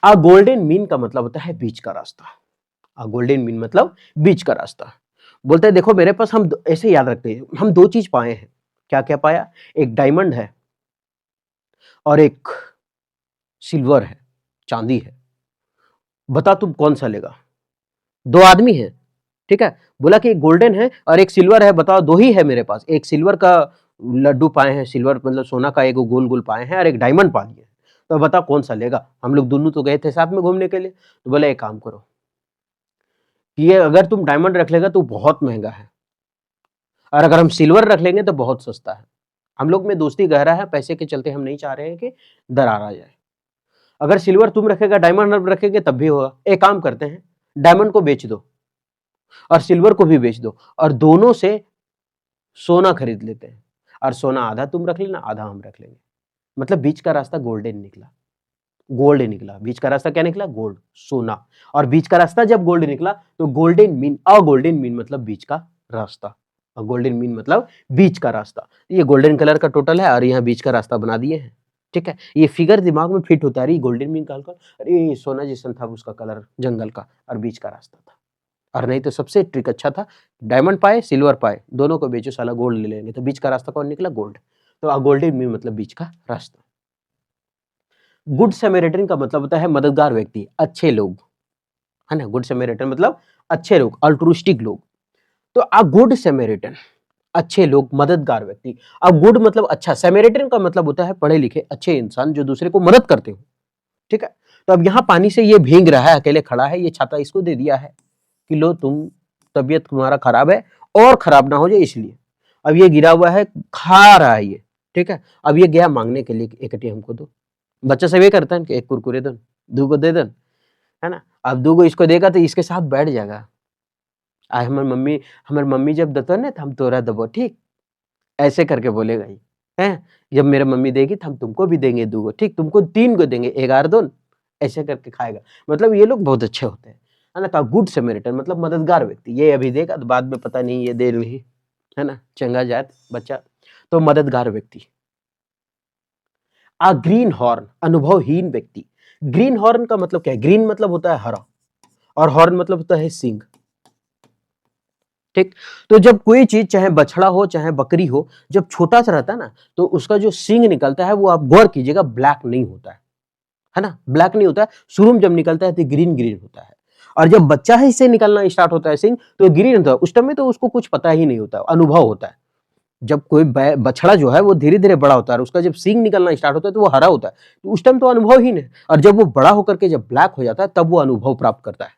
आ गोल्डन मीन का मतलब होता है बीच का रास्ता। आ गोल्डन मीन मतलब बीच का रास्ता। बोलते हैं देखो मेरे पास, हम ऐसे याद रखते हैं, हम दो चीज पाए हैं। क्या क्या पाया, एक डायमंड है और एक सिल्वर है, चांदी है, बता तुम कौन सा लेगा। दो आदमी है, ठीक है, बोला कि एक गोल्डन है और एक सिल्वर है, बताओ, दो ही है मेरे पास, एक सिल्वर का लड्डू पाए हैं, सिल्वर मतलब सोना का एक गोल गोल पाए हैं, और एक डायमंड पा लिए, तो बता कौन सा लेगा। हम लोग दोनों तो गए थे साथ में घूमने के लिए, तो बोले एक काम करो, ये अगर तुम डायमंड रख लेगा तो बहुत महंगा है, और अगर हम सिल्वर रख लेंगे तो बहुत सस्ता है। हम लोग में दोस्ती गहरा है, पैसे के चलते हम नहीं चाह रहे हैं कि दरार आ जाए। अगर सिल्वर तुम रखेगा, डायमंड रखेंगे तब भी होगा। एक काम करते हैं, डायमंड को बेच दो और सिल्वर को भी बेच दो, और दोनों से सोना खरीद लेते हैं, और सोना आधा तुम रख लेना, आधा हम रख लेंगे। मतलब बीच का रास्ता गोल्डन निकला, गोल्ड निकला, बीच का रास्ता क्या निकला, गोल्ड, सोना। और बीच का रास्ता जब गोल्ड निकला तो गोल्डन मीन, अ गोल्डन मीन मतलब बीच का रास्ता, और गोल्डन मीन मतलब बीच का रास्ता। ये गोल्डन कलर का टोटल है और यहाँ बीच का रास्ता बना दिए हैं, ठीक है। ये फिगर दिमाग में फिट होता है, अरे गोल्डन मीन का हल्का, अरे सोना जैसा था उसका कलर जंगल का, और बीच का रास्ता था। और नहीं तो सबसे ट्रिक अच्छा था, डायमंड पाए सिल्वर पाए, दोनों को बेचो, साला गोल्ड ले लेंगे, तो बीच का रास्ता कौन निकला, गोल्ड। तो गोल्डन मीन मतलब बीच का रास्ता। गुड समेरिटन का मतलब होता है मददगार व्यक्ति, अच्छे लोग, है ना। गुड समेरिटन मतलब अच्छे लोग, अल्ट्रुइस्टिक लोग। तो अ गुड समेरिटन, अच्छे लोग, मददगार व्यक्ति। अब गुड मतलब अच्छा, समेरिटन का मतलब होता है पढ़े लिखे अच्छे इंसान जो दूसरे को मदद करते हो, ठीक है। तो अब यहाँ पानी से ये भीग रहा है, अकेले खड़ा है, ये छाता इसको दे दिया है कि लो तुम, तबीयत तुम्हारा खराब है और खराब ना हो जाए इसलिए। अब ये गिरा हुआ है, खा रहा है ये, ठीक है। अब ये गया मांगने के लिए, एक हमको दो। बच्चा सब ये करता है कि एक कुरकुरे दो, दो को दे दो, है ना। अब दो को इसको देगा तो इसके साथ बैठ जाएगा। आज हमार मम्मी जब दतो ना तो हम तोरा दबो, ठीक, ऐसे करके बोलेगा ये, हैं। जब मेरा मम्मी देगी तो हम तुमको भी देंगे दूगो, ठीक, तुमको तीन को देंगे, एगार दो, ऐसे करके खाएगा। मतलब ये लोग बहुत अच्छे होते हैं, है ना। तो गुड समेरिटन मतलब मददगार व्यक्ति, ये अभी देगा तो बाद में पता नहीं ये दे नहीं, है ना, चंगा जात बच्चा। तो मददगार व्यक्ति। आ ग्रीन हॉर्न, अनुभवहीन व्यक्ति। ग्रीन हॉर्न का मतलब क्या है, ग्रीन मतलब होता है हरा, और हॉर्न मतलब होता है सींग, ठीक। तो जब कोई चीज चाहे बछड़ा हो चाहे बकरी हो, जब छोटा सा रहता है ना, तो उसका जो सींग निकलता है वो आप गौर कीजिएगा ब्लैक नहीं होता है ना, ब्लैक नहीं होता है। शुरू में जब निकलता है तो ग्रीन ग्रीन होता है, और जब बच्चा है इससे निकलना स्टार्ट होता है सिंग, तो ग्रीन होता है। उस टाइम में तो उसको कुछ पता ही नहीं होता, अनुभव होता है। जब कोई बछड़ा जो है वो धीरे धीरे बड़ा होता है, उसका जब सींग निकलना स्टार्ट होता है तो वो हरा होता है, तो उस टाइम तो अनुभवहीन है। और जब वो बड़ा होकर के जब ब्लैक हो जाता है तब वो अनुभव प्राप्त करता है।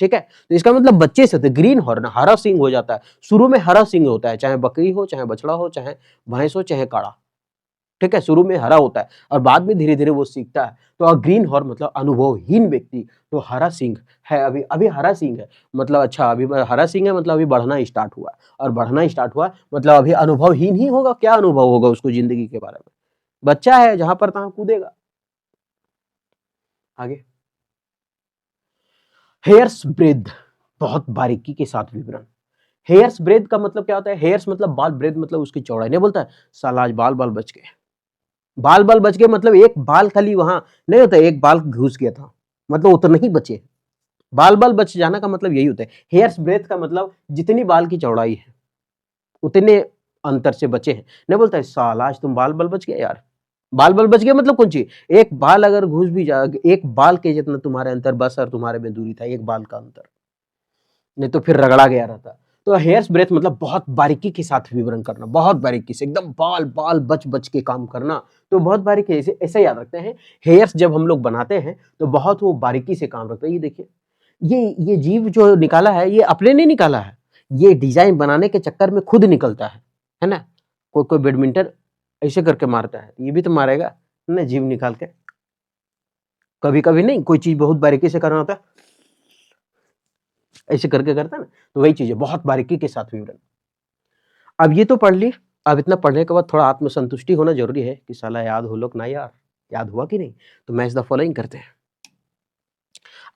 ठीक है। तो इसका मतलब बच्चे से ग्रीन हॉर्न, हरा सिंग हो जाता है। शुरू में हरा सिंग होता है, चाहे बकरी हो, चाहे बछड़ा हो, चाहे भैंस हो, चाहे काड़ा, ठीक है। शुरू में हरा होता है और बाद में धीरे धीरे वो सीखता है। तो ग्रीन हॉर्न मतलब अनुभवहीन व्यक्ति। तो हरा सिंह है, अभी अभी हरा सिंह है मतलब, अच्छा अभी हरा सिंह है मतलब अभी बढ़ना स्टार्ट हुआ, और बढ़ना स्टार्ट हुआ मतलब अभी अनुभवहीन ही होगा। क्या अनुभव होगा उसको जिंदगी के बारे में? बच्चा है, जहां पर तहां कूदेगा। आगे, हेयर्स ब्रेड, बहुत बारीकी के साथ विवरण। हेयर्स ब्रेड का मतलब क्या होता है? हेयर्स मतलब बाल, ब्रेड मतलब उसकी चौड़ाई। नहीं बोलता है साला आज बाल बाल बच गए, बाल बाल बच गए मतलब एक बाल खाली वहां नहीं होता, एक बाल घुस गया था मतलब उतना ही बचे। बाल बाल बच जाना का मतलब यही होता है। हेयर्स ब्रेथ का मतलब जितनी बाल की चौड़ाई है उतने अंतर से बचे हैं। नहीं बोलता है साला आज तुम बाल बाल बच गए यार। बाल बाल बच गए मतलब कौन चीज? एक बाल अगर घुस भी जाए, एक बाल के जितना तुम्हारे अंतर बस और तुम्हारे में दूरी था, एक बाल का अंतर, नहीं तो फिर रगड़ा गया रहता। तो हेयर्स ब्रेथ मतलब बहुत बारीकी के साथ विवरण करना, बहुत बारीकी से एकदम बाल बाल बच बच के काम करना। तो बहुत बारीकी से ऐसे याद रखते हैं। हेयर्स जब हम लोग बनाते हैं तो बहुत वो बारीकी से काम रखते हैं। ये देखिए, ये जीव जो निकाला है ये अपने नहीं निकाला है, ये डिजाइन बनाने के चक्कर में खुद निकलता है ना। कोई कोई बैडमिंटन ऐसे करके मारता है, ये भी तो मारेगा ना जीव निकाल के। कभी कभी नहीं, कोई चीज बहुत बारीकी से करना होता है, ऐसे करके करता है ना। तो वही चीज है, बहुत बारीकी के साथ विवरण। अब ये तो पढ़ ली। अब इतना पढ़ने के बाद थोड़ा आत्मसंतुष्टि होना जरूरी है कि साला याद हो लोग ना यार, याद हुआ कि नहीं। तो मैच द फॉलोइंग करते हैं।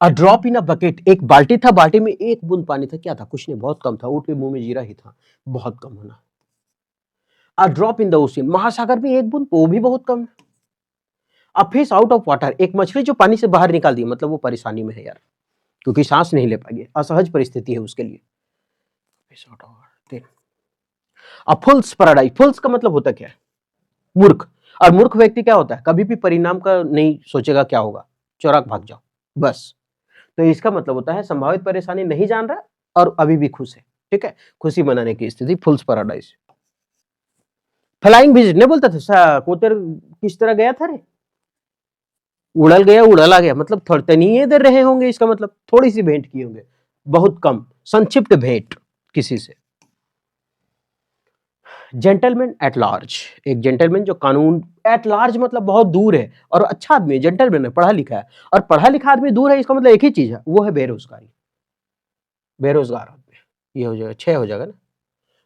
A drop in a bucket, एक बाल्टी था, बाल्टी में एक बूंद पानी था। क्या था? कुछ नहीं, बहुत कम था, ऊँट के मुंह में जीरा ही था, बहुत कम होना। A drop in the ocean, महासागर में एक बूंद, वो भी बहुत कम है। A fish out of water, एक मछली जो पानी से बाहर निकाल दी, मतलब वो परेशानी में है यार, क्योंकि सांस नहीं ले पाएगी, असहज परिस्थिति है उसके लिए। Fish out of water. A fool's paradise, fools का मतलब होता क्या है? मूर्ख। और मूर्ख व्यक्ति क्या होता है? कभी भी परिणाम का नहीं सोचेगा क्या होगा, चौराक भाग जाओ बस। तो इसका मतलब होता है संभावित परेशानी नहीं जान रहा और अभी भी खुश है, ठीक है। खुशी मनाने की स्थिति, फुल्स पैराडाइज। फ्लाइंग विजिट, नहीं बोलता था कोतर किस तरह गया था रे, उड़ल गया उड़ल आ गया, मतलब थोड़ी तनिए देर रहे होंगे, इसका मतलब थोड़ी सी भेंट किए होंगे, बहुत कम, संक्षिप्त भेंट किसी से। जेंटलमैन एट लार्ज, एक जेंटलमैन जो कानून, एट लार्ज मतलब बहुत दूर है और अच्छा आदमी है, जेंटलमैन है, पढ़ा लिखा है। और पढ़ा लिखा आदमी दूर है, इसका मतलब एक ही चीज है, वो है बेरोजगारी, बेरोजगार आदमी। ये हो जाएगा, 6 हो जाएगा ना।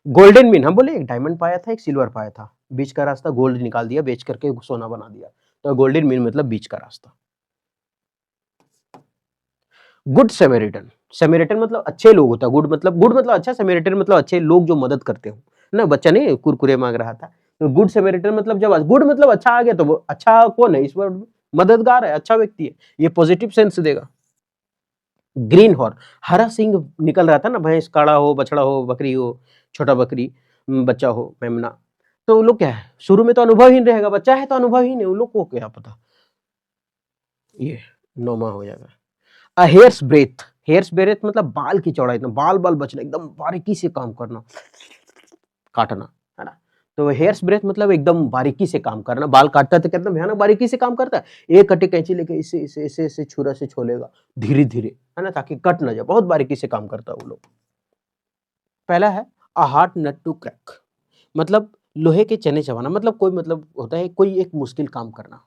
गोल्डन मीन, हम बोले एक डायमंड पाया था, एक सिल्वर पाया था, बीच का रास्ता गोल्ड निकाल दिया, बेच करके सोना बना दिया। तो गोल्डन मीन मतलब बीच का रास्ता। गुड सेमेरिटन, सेमेरिटन मतलब अच्छे लोग होता है, गुड मतलब अच्छा, सेमेरिटन मतलब अच्छे लोग जो मदद करते हो ना। बच्चा नहीं कुरकुरे मांग रहा था, तो गुड सेमेरिटन मतलब जब गुड मतलब अच्छा आ गया, तो वो अच्छा कौन है इस वर्ड में? मददगार है, अच्छा व्यक्ति है, ये पॉजिटिव सेंस देगा। ग्रीन हॉर्न, हरा सिंह निकल रहा था ना, भैंस, काड़ा हो, बछड़ा हो, बकरी हो, छोटा बकरी, बच्चा हो, मेमना। तो वो लोग क्या है, शुरू में तो अनुभवहीन रहेगा, बच्चा है तो अनुभवहीन है, उन लोग को क्या पता। ये नोमा हो जाएगा। अ हेयर्स ब्रेथ, हेयर्स ब्रेथ मतलब बाल की चौड़ाई, इतना बाल बाल बचना, एकदम बारीकी से काम करना, काटना, है ना। तो हेयर्स ब्रेथ मतलब एकदम बारीकी से काम करना। बाल काटता है तो कितना भयानक बारीकी से काम करता है, एक कटे कैंची लेके इसे इसे इसे इसे छुरा से छोलेगा धीरे धीरे, है ना, ताकि कट ना जाए, बहुत बारीकी से काम करता है वो लोग। पहला है a hard nut to crack, मतलब लोहे के चने चबाना, मतलब कोई मतलब होता है कोई एक मुश्किल काम करना,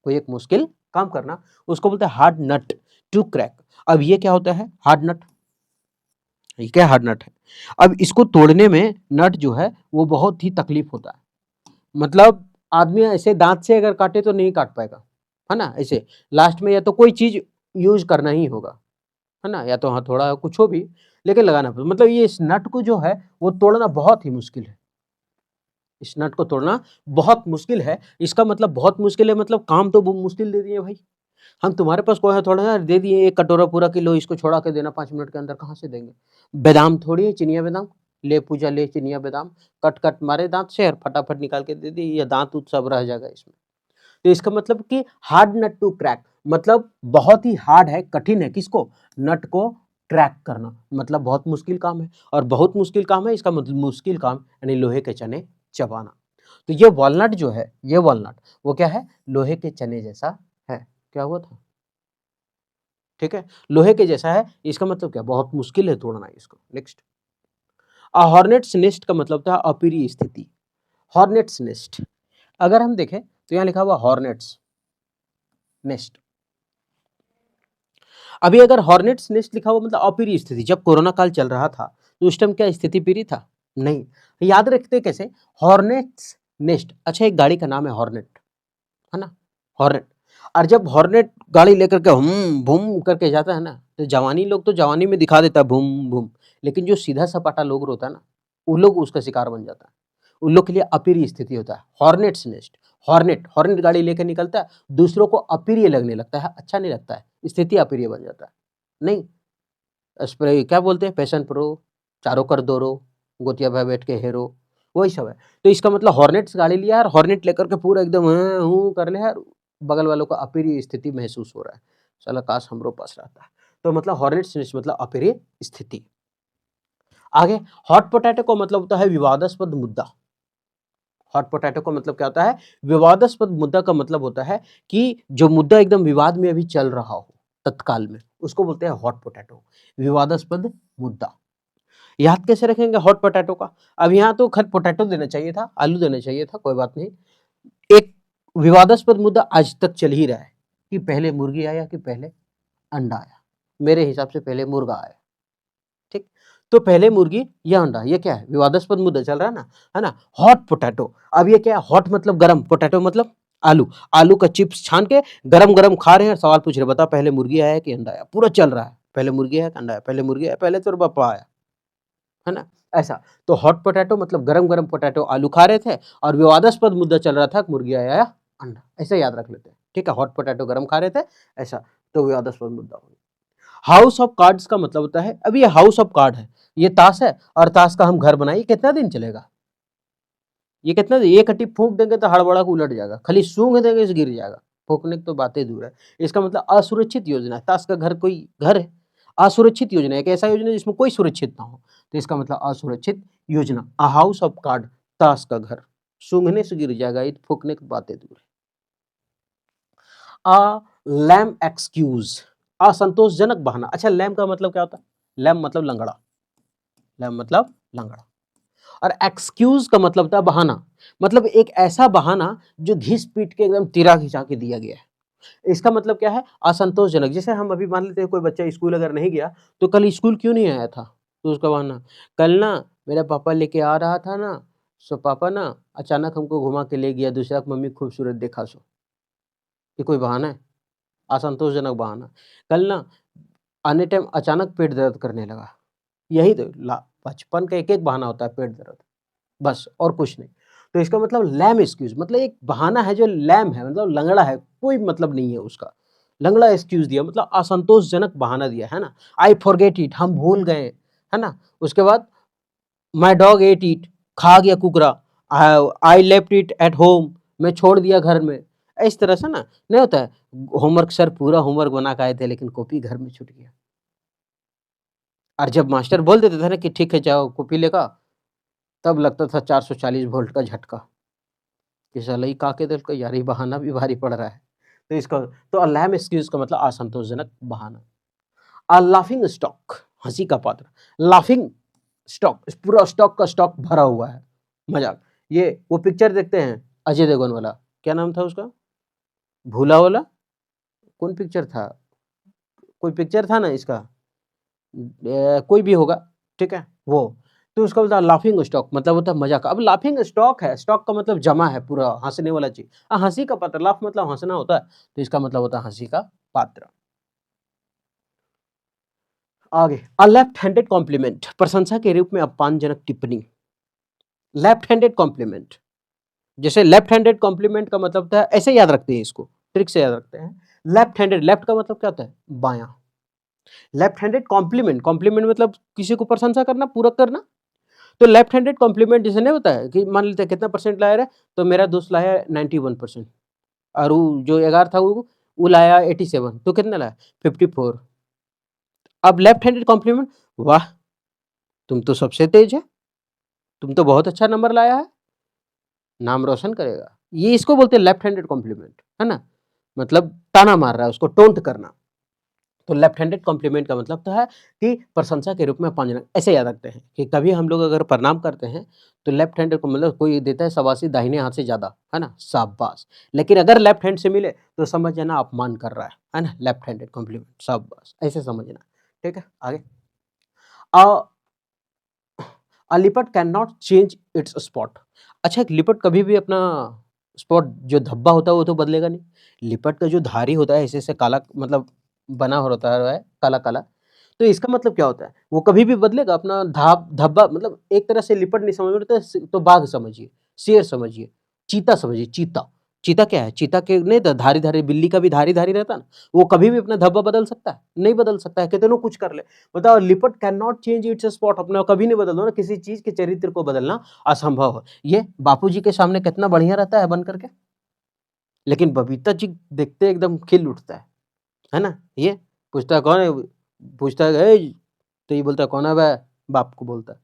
कोई एक मुश्किल काम करना, उसको बोलते हैं हार्ड नट टू क्रैक। अब ये क्या होता है हार्ड नट? ये क्या हार्ड नट है? अब इसको तोड़ने में नट जो है वो बहुत ही तकलीफ होता है, मतलब आदमी ऐसे दांत से अगर काटे तो नहीं काट पाएगा, है ना। ऐसे लास्ट में या तो कोई चीज यूज करना ही होगा, है ना, या तो हथौड़ा कुछ हो भी, लेकिन लगाना पड़ेगा। मतलब ये इस नट को जो है वो तोड़ना बहुत ही मुश्किल है, इस नट को तोड़ना बहुत मुश्किल है। इसका मतलब बहुत मुश्किल है मतलब काम तो वो मुश्किल दे दिए भाई। हम तुम्हारे पास कोई हथौड़ा है दे दिए, एक कटोरा पूरा किलो इसको छोड़ा के देना 5 मिनट के अंदर, कहाँ से देंगे? बादाम थोड़ी है, चिनिया बादाम, ले पूजा ले चिनिया बादाम, कट कट मारे दांत से और फटाफट निकाल के दे दी, या दांत उत सब रह जाएगा इसमें। तो इसका मतलब कि हार्ड नट टू क्रैक, मतलब बहुत ही हार्ड है, कठिन है, किसको? नट को क्रैक करना, मतलब बहुत मुश्किल काम है, और बहुत मुश्किल काम है, इसका मतलब मुश्किल काम यानी लोहे के चने चबाना। तो ये वॉलनट जो है, ये वॉलनट वो क्या है? लोहे के चने जैसा है। क्या हुआ था? ठीक है, लोहे के जैसा है, इसका मतलब क्या, बहुत मुश्किल है तोड़ना इसको। नेक्स्ट, हॉर्नेट्स नेस्ट का मतलब था अप्रिय स्थिति। हॉर्नेट्स नेस्ट, अगर हम देखें तो यहाँ लिखा हुआ हॉर्नेट्स नेस्ट। अभी अगर हॉर्नेट्स नेस्ट लिखा हुआ मतलब अप्रिय स्थिति, जब कोरोना काल चल रहा था तो उस टाइम क्या स्थिति प्रिय था? नहीं। याद रखते कैसे? हॉर्नेट्स नेस्ट, अच्छा एक गाड़ी का नाम है हॉर्नेट, है ना, हॉर्नेट। और जब हॉर्नेट गाड़ी लेकर के हम भूम करके जाता है ना, तो जवानी लोग तो जवानी में दिखा देता है भूम भूम, लेकिन जो सीधा सपाटा लोग होता है ना, वो लोग उसका शिकार बन जाता है। उन लोग के लिए अप्रिय स्थिति होता है हॉर्नेट्स नेस्ट। हॉर्नेट हॉर्नेट गाड़ी लेकर निकलता है, दूसरों को अप्रिय लगने लगता है, अच्छा नहीं लगता है, स्थिति अप्रिय बन जाता है। नहीं, स्प्रे क्या बोलते हैं, पैशन प्रो, चारों कर दो रो, गोतिया भाई बैठ के हेरो, वही सब है। तो इसका मतलब हॉर्नेट्स गाड़ी लिया और हॉर्नेट लेकर के पूरा एकदम हूँ कर ले यार, बगल वालों को अप्रिय स्थिति महसूस हो रहा है, साला काश हमरो पास रहता है। तो मतलब हॉर्नेट्स मतलब अप्रिय स्थिति। आगे, हॉट पोटैटो का मतलब होता है विवादास्पद मुद्दा। हॉट पोटैटो का मतलब क्या होता है? विवादास्पद मुद्दा का मतलब होता है कि जो मुद्दा एकदम विवाद में अभी चल रहा हो तत्काल में, उसको बोलते हैं हॉट पोटैटो, विवादास्पद मुद्दा। याद कैसे रखेंगे हॉट पोटैटो का? अब यहाँ तो खैर पोटैटो देना चाहिए था, आलू देना चाहिए था, कोई बात नहीं। एक विवादास्पद मुद्दा आज तक चल ही रहा है कि पहले मुर्गी आया कि पहले अंडा आया। मेरे हिसाब से पहले मुर्गा आया, ठीक। तो पहले मुर्गी या अंडा, ये क्या है? विवादास्पद मुद्दा चल रहा है ना, हॉट पोटैटो। अब ये क्या है? हॉट मतलब गरम, पोटैटो मतलब आलू। आलू का चिप्स छान के गरम गरम खा रहे हैं, सवाल पूछ रहे, बता पहले मुर्गी आया कि अंडा आया? पूरा चल रहा है, पहले मुर्गी आया कि अंडा आया, पहले मुर्गी आया, पहले तो पापा आया, है ना, ऐसा। तो हॉट पोटैटो मतलब गरम गरम पोटैटो, आलू खा रहे थे, और विवादास्पद मुद्दा चल रहा था मुर्गी आया या अंडा, ऐसे याद रख लेते हैं, ठीक है। हॉट पोटैटो गरम खा रहे थे, ऐसा, तो विवादास्पद मुद्दा हो। हाउस ऑफ कार्ड्स का मतलब होता है, अब ये हाउस ऑफ कार्ड है, ये ताश है, और ताश का हम घर बनाए, कितना दिन चलेगा? ये कितना दिन? एक कट्टी फूंक देंगे तो हड़बड़ा को उलट जाएगा, खाली सूंघ देंगे इसे गिर जाएगा। फूकने की तो बातें दूर है। इसका मतलब असुरक्षित योजना है। ताश का घर कोई घर है? असुरक्षित योजना है, एक ऐसा योजना जिसमें कोई सुरक्षित ना हो, तो इसका मतलब असुरक्षित योजना। अ हाउस ऑफ कार्ड, ताश का घर, सूंघने से गिर जाएगा, ये फूकने की बातें दूर है। अ लैम एक्सक्यूज, असंतोषजनक बहाना। अच्छा, लैम का मतलब क्या होता है? लैम मतलब लंगड़ा, लैम मतलब लंगड़ा। और एक्सक्यूज का मतलब था बहाना, मतलब एक ऐसा बहाना जो घिस पीट के एकदम तिरा खिंचा के दिया गया है। इसका मतलब क्या है? असंतोषजनक। जैसे हम अभी मान लेते हैं कोई बच्चा स्कूल अगर नहीं गया, तो कल स्कूल क्यों नहीं आया था, तो उसका बहाना, कल ना मेरा पापा लेके आ रहा था ना, सो पापा ना अचानक हमको घुमा के ले गया, दूसरा मम्मी खूबसूरत देखा सो। ये कोई बहाना है? असंतोषजनक बहाना। कल ना आने टाइम अचानक पेट दर्द करने लगा, यही तो बचपन का एक एक बहाना होता है, पेट दर्द, बस और कुछ नहीं। तो इसका मतलब लैम एक्सक्यूज, मतलब एक बहाना है जो लैम है, मतलब लंगड़ा है, कोई मतलब नहीं है उसका, लंगड़ा एक्सक्यूज दिया, मतलब असंतोषजनक बहाना दिया, है ना। आई फॉरगेट इट, हम भूल गए, है ना। उसके बाद माई डॉग एट इट, खा गया कुकरा। I left it at home, मैं छोड़ दिया घर में। इस तरह से ना नहीं होता है, होमवर्क सर पूरा होमवर्क बना के आए थे लेकिन कॉपी घर में छूट गया। और जब मास्टर बोल देते थे ना कि ठीक है जाओ कॉपी लेकर, तब लगता था 440 वोल्ट का झटका कि साला ये का के दिल को यार, ये बहाना भी भारी पड़ रहा है। तो इसका, तो अ लैम एक्सक्यूज का मतलब असंतोषजनक बहाना। अ लाफिंग स्टॉक, हंसी का पात्र। लाफिंग स्टॉक, पूरा स्टॉक का स्टॉक भरा हुआ है, मजाक। ये वो पिक्चर देखते हैं अजय देवगन वाला, क्या नाम था उसका, भूला वाला, कौन पिक्चर था, कोई पिक्चर था ना इसका, कोई भी होगा, ठीक है वो। तो उसका बोलता है लाफिंग स्टॉक, मतलब होता है मजाक। अब लाफिंग स्टॉक है, स्टॉक का मतलब जमा है पूरा हंसने वाला चीज, हंसी का पात्र, लाफ मतलब हंसना होता है, तो इसका मतलब होता है हंसी का पात्र। आगे, अ लेफ्ट हैंडेड कॉम्प्लीमेंट, प्रशंसा के रूप में अपमानजनक टिप्पणी। लेफ्ट हैंडेड कॉम्प्लीमेंट, जैसे लेफ्ट हैंडेड कॉम्प्लीमेंट का मतलब होता है, ऐसे याद रखते हैं इसको, ट्रिक से याद रखते हैं। लेफ्ट हैंडेड, लेफ्ट का मतलब क्या होता है? बायां। लेफ्ट हैंडेड कॉम्प्लीमेंट, कॉम्प्लीमेंट मतलब किसी को प्रशंसा करना, पूरक करना। तो लेफ्ट हैंडेड कॉम्प्लीमेंट जैसे नहीं होता है कि मान लेते हैं कितना परसेंट लाया रहा है, तो मेरा दोस्त लाया 91%, और वो जो 11 था वो लाया 87, तो कितना लाया 54। अब लेफ्ट हैंडेड कॉम्प्लीमेंट, वाह तुम तो सबसे तेज है, तुम तो बहुत अच्छा नंबर लाया है, नाम रोशन करेगा, ये इसको बोलते हैं लेफ्ट हैंडेड कॉम्प्लीमेंट, है ना। मतलब ताना मार रहा है उसको, टोंट करना। तो लेफ्ट हैंडेड कॉम्प्लीमेंट का मतलब तो है कि प्रशंसा के रूप में 5 रंग ऐसे याद रखते हैं कि कभी हम लोग अगर प्रणाम करते हैं तो लेफ्ट हैंडेड को मतलब कोई देता है शाबाशी दाहिने हाथ से ज़्यादा, है ना? शाबाश। लेकिन अगर लेफ्ट हैंड से मिले तो समझ जाना अपमान कर रहा है ना? लेफ्ट हैंडेड कॉम्प्लीमेंट शाबाश ऐसे समझना, ठीक है? आगे a, a leopard can not change its spot. अच्छा एक लिपर्ड कभी भी अपना स्पॉट जो धब्बा होता है वो तो बदलेगा नहीं। लिपर्ड का जो धारी होता है ऐसे-ऐसे काला मतलब बना हो रहता है काला-काला। तो इसका मतलब क्या होता है? वो कभी भी बदलेगा अपना धाब धब्बा मतलब एक तरह से लिपर्ड नहीं समझ में तो बाघ समझिए, शेर समझिए, चीता समझिए, चीता। चीता क्या है? चीता के नहीं तो धारी-धारी बिल्ली का भी धारी-धारी रहता है ना, वो कभी भी अपना धब्बा बदल सकता है? नहीं बदल सकता है, कितनों कुछ कर ले। बताओ leopard can not change its spot अपना कभी नहीं बदल दो ना किसी चीज़ के चरित्र को बदलना असंभव है। ये बापूजी के सामने कितना बढ़िया रहता है बन करके, लेकिन बबीता जी देखते एकदम खिल उठता है ना? ये पूछता है कौन है? पूछता है ए तो ये बोलता है कौन है बे? बाप को बोलता है,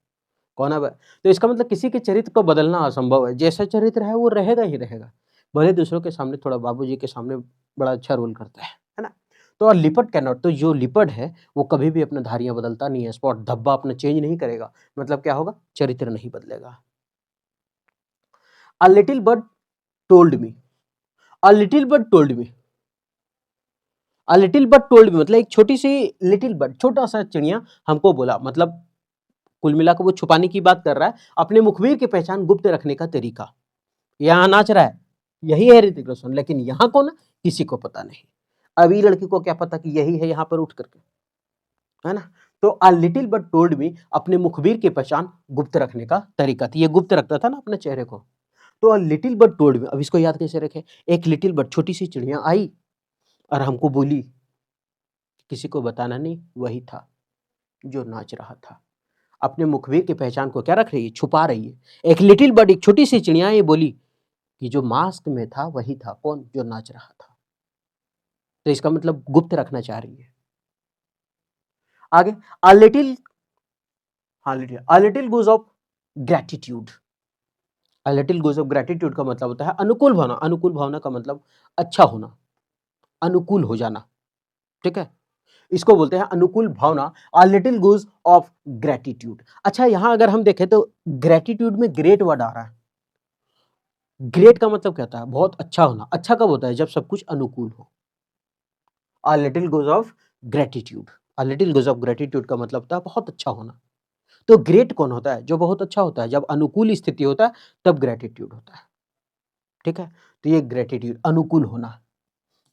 कौन है बे? तो इसका मतलब किसी के चरित्र को बदलना असंभव है, जैसा चरित्र है वो रहेगा ही रहेगा। भले दूसरों के सामने थोड़ा बाबूजी के सामने बड़ा अच्छा रोल करता है ना? तो लिपर्ड कैन नॉट तो जो लिपर्ड है वो कभी भी अपना धारियाँ बदलता नहीं है, स्पॉट धब्बा अपना चेंज नहीं करेगा, मतलब क्या होगा? चरित्र नहीं बदलेगा। A little bird told me, a little bird told me, a little bird told me मतलब एक छोटी-सी लिटिल बर्ड छोटा-सा चिड़िया हमको बोला मतलब कुल मिलाकर वो छुपाने की बात कर रहा है, अपने मुखबिर की पहचान गुप्त रखने का तरीका। यहाँ नाच रहा है, यही है ऋतिक रोशन, लेकिन यहाँ कौन है? किसी को पता नहीं। अभी लड़की को क्या पता कि यही है यहाँ पर उठ करके, है ना? तो a little bird told me अपने मुखबिर की पहचान गुप्त रखने का तरीका थी। ये गुप्त रखता था ना अपने चेहरे को। तो a little bird told me अब इसको याद कैसे रखें? एक लिटिल बर्ड छोटी-सी चिड़िया आई और हमको बोली, किसी को बताना नहीं, वही था जो नाच रहा था। अपने मुखबिर की पहचान को क्या रख रही है? छुपा रही है। एक लिटिल बर्ड एक छोटी-सी चिड़िया ये बोली कि जो मास्क में था वही था, कौन? जो नाच रहा था। तो इसका मतलब गुप्त रखना चाह रही है। आगे अ लिटिल हाँ, little a little goes of gratitude. A little goes of gratitude का मतलब होता है अनुकूल भावना। अनुकूल भावना का मतलब अच्छा होना, अनुकूल हो जाना, ठीक है? इसको बोलते हैं अनुकूल भावना a little goes of gratitude. अच्छा यहाँ अगर हम देखें तो ग्रैटिट्यूड में ग्रेट वर्ड आ रहा है। ग्रेट का मतलब क्या होता है? बहुत अच्छा होना। अच्छा कब होता है? जब सब कुछ अनुकूल हो। अ little goes of gratitude. A little goes of gratitude का मतलब होता है बहुत अच्छा होना। तो ग्रेट कौन होता है? जो बहुत अच्छा होता है। जब अनुकूल स्थिति होता है तब ग्रैटिट्यूड होता है। ठीक है? तो ये ग्रैटिट्यूड अनुकूल होना।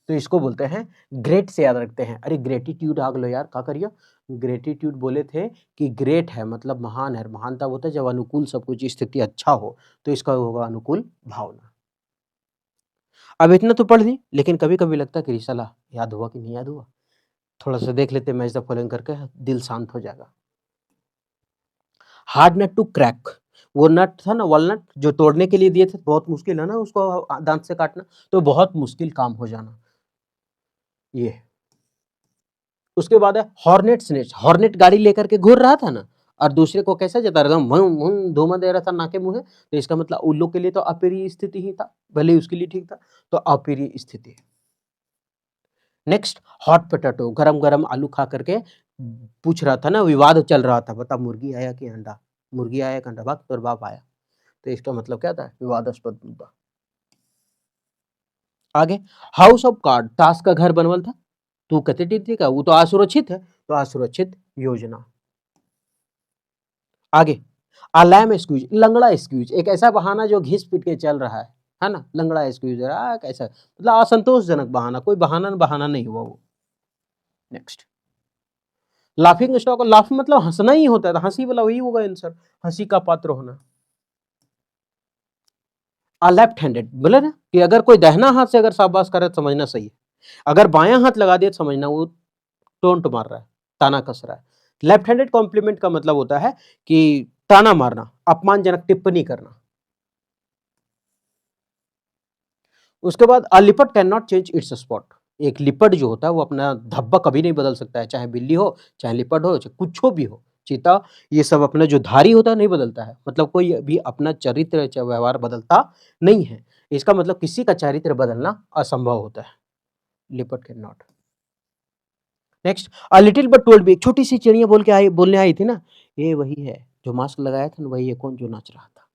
तो इसको बोलते हैं ग्रेट से याद रखते हैं। अरे ग्रैटिट्यूड आग लो यार, का करियो? ग्रैटिट्यूड बोले थे कि ग्रेट है मतलब महान है। महान तब होता है जब अनुकूल सब कुछ स्थिति अच्छा हो, तो इसका होगा अनुकूल भावना। अब इतना तो पढ़ ली, लेकिन कभी-कभी लगता है कि साला याद हुआ कि नहीं याद हुआ? थोड़ा-सा देख लेते हैं मैच द फॉलोइंग करके, दिल शांत हो जाएगा। हार्ड नट टू क्रैक, वो नट था ना वॉलनट जो तोड़ने के लिए दिए थे, बहुत मुश्किल है ना उसको दाँत से काटना, तो बहुत मुश्किल काम हो जाना, ये। उसके बाद है हॉर्नेट स्नेच, हॉर्नेट गाड़ी लेकर के घूर रहा था ना और दूसरे को कैसा जता रहा था, धूआं दे रहा था नाके मुँहे, तो इसका मतलब उन लोग के लिए तो अप्रिय स्थिति ही था, भले ही उसके लिए ठीक था, तो अप्रिय स्थिति। नेक्स्ट हॉट पोटैटो, गरम-गरम आलू खा करके पूछ रहा था ना, विवाद चल रहा था, बता मुर्गी आया कि अंडा? मुर्गी आया कि अंडा? भाग तोर बाप आया। तो इसका मतलब क्या था? विवादास्पद मुद्दा। आगे हाउस ऑफ कार्ड, ताश का घर बनवल था। तू कहते थी का वो तो असुरक्षित है, तो असुरक्षित योजना। आगे लैम एक्सक्यूज, लंगड़ा एक्सक्यूज, एक ऐसा बहाना जो घिस पिट के चल रहा है ना? लंगड़ा एक्सक्यूज कैसा मतलब असंतोषजनक बहाना, कोई बहाना बहाना नहीं हुआ वो। नेक्स्ट लाफिंग स्टॉक, लाफ मतलब हंसना ही होता है, हंसी वाला वही होगा आंसर, हंसी का पात्र होना। लेफ्ट हैंडेड बोले ना कि अगर कोई दाहिना हाथ से अगर शाबाश करे तो समझना सही है, अगर बायां हाथ लगा दिया तो समझना वो टोंट मार रहा है, ताना कस रहा है। लेफ्ट हैंडेड कॉम्प्लीमेंट का मतलब होता है कि ताना मारना, अपमानजनक टिप्पणी करना। उसके बाद a leopard can not change its spot, एक लिपर्ड जो होता है वो अपना धब्बा कभी नहीं बदल सकता है, चाहे बिल्ली हो, चाहे लिपर्ड हो, चाहे कुछ भी हो, चीता, ये सब अपना जो धारी होता है नहीं बदलता है, मतलब कोई भी अपना चरित्र चाहे व्यवहार बदलता नहीं है। इसका मतलब किसी का चरित्र बदलना असंभव होता है। Leopard can not. Next, a little bird told me, एक छोटी सी चिड़िया बोलने आई थी ना, ये वही है जो मास्क लगाया था ना, वही है कौन जो नाच रहा था।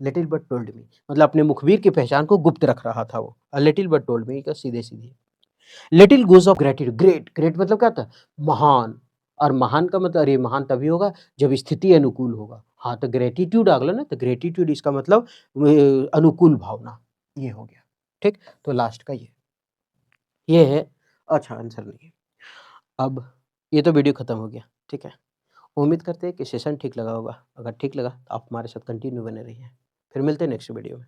लिटिल बर्ड टोल्ड मी मतलब अपने मुखबिर की पहचान को गुप्त रख रहा था वो। A little bird told me का सीधे सीधे। Little goes off gratitude, great great मतलब क्या होता है, महान। और महान का मतलब, अरे महान तभी होगा जब स्थिति अनुकूल होगा। हाँ, तो ग्रेटिट्यूड अगला ना, तो ग्रेटिट्यूड इसका मतलब अनुकूल भावना, ये हो गया। ठीक, तो लास्ट का ये है। अच्छा, आंसर नहीं है। अब ये तो वीडियो खत्म हो गया, ठीक है। उम्मीद करते हैं कि सेशन ठीक लगा होगा। अगर ठीक लगा तो आप हमारे साथ कंटिन्यू बने रहिए। फिर मिलते हैं नेक्स्ट वीडियो में।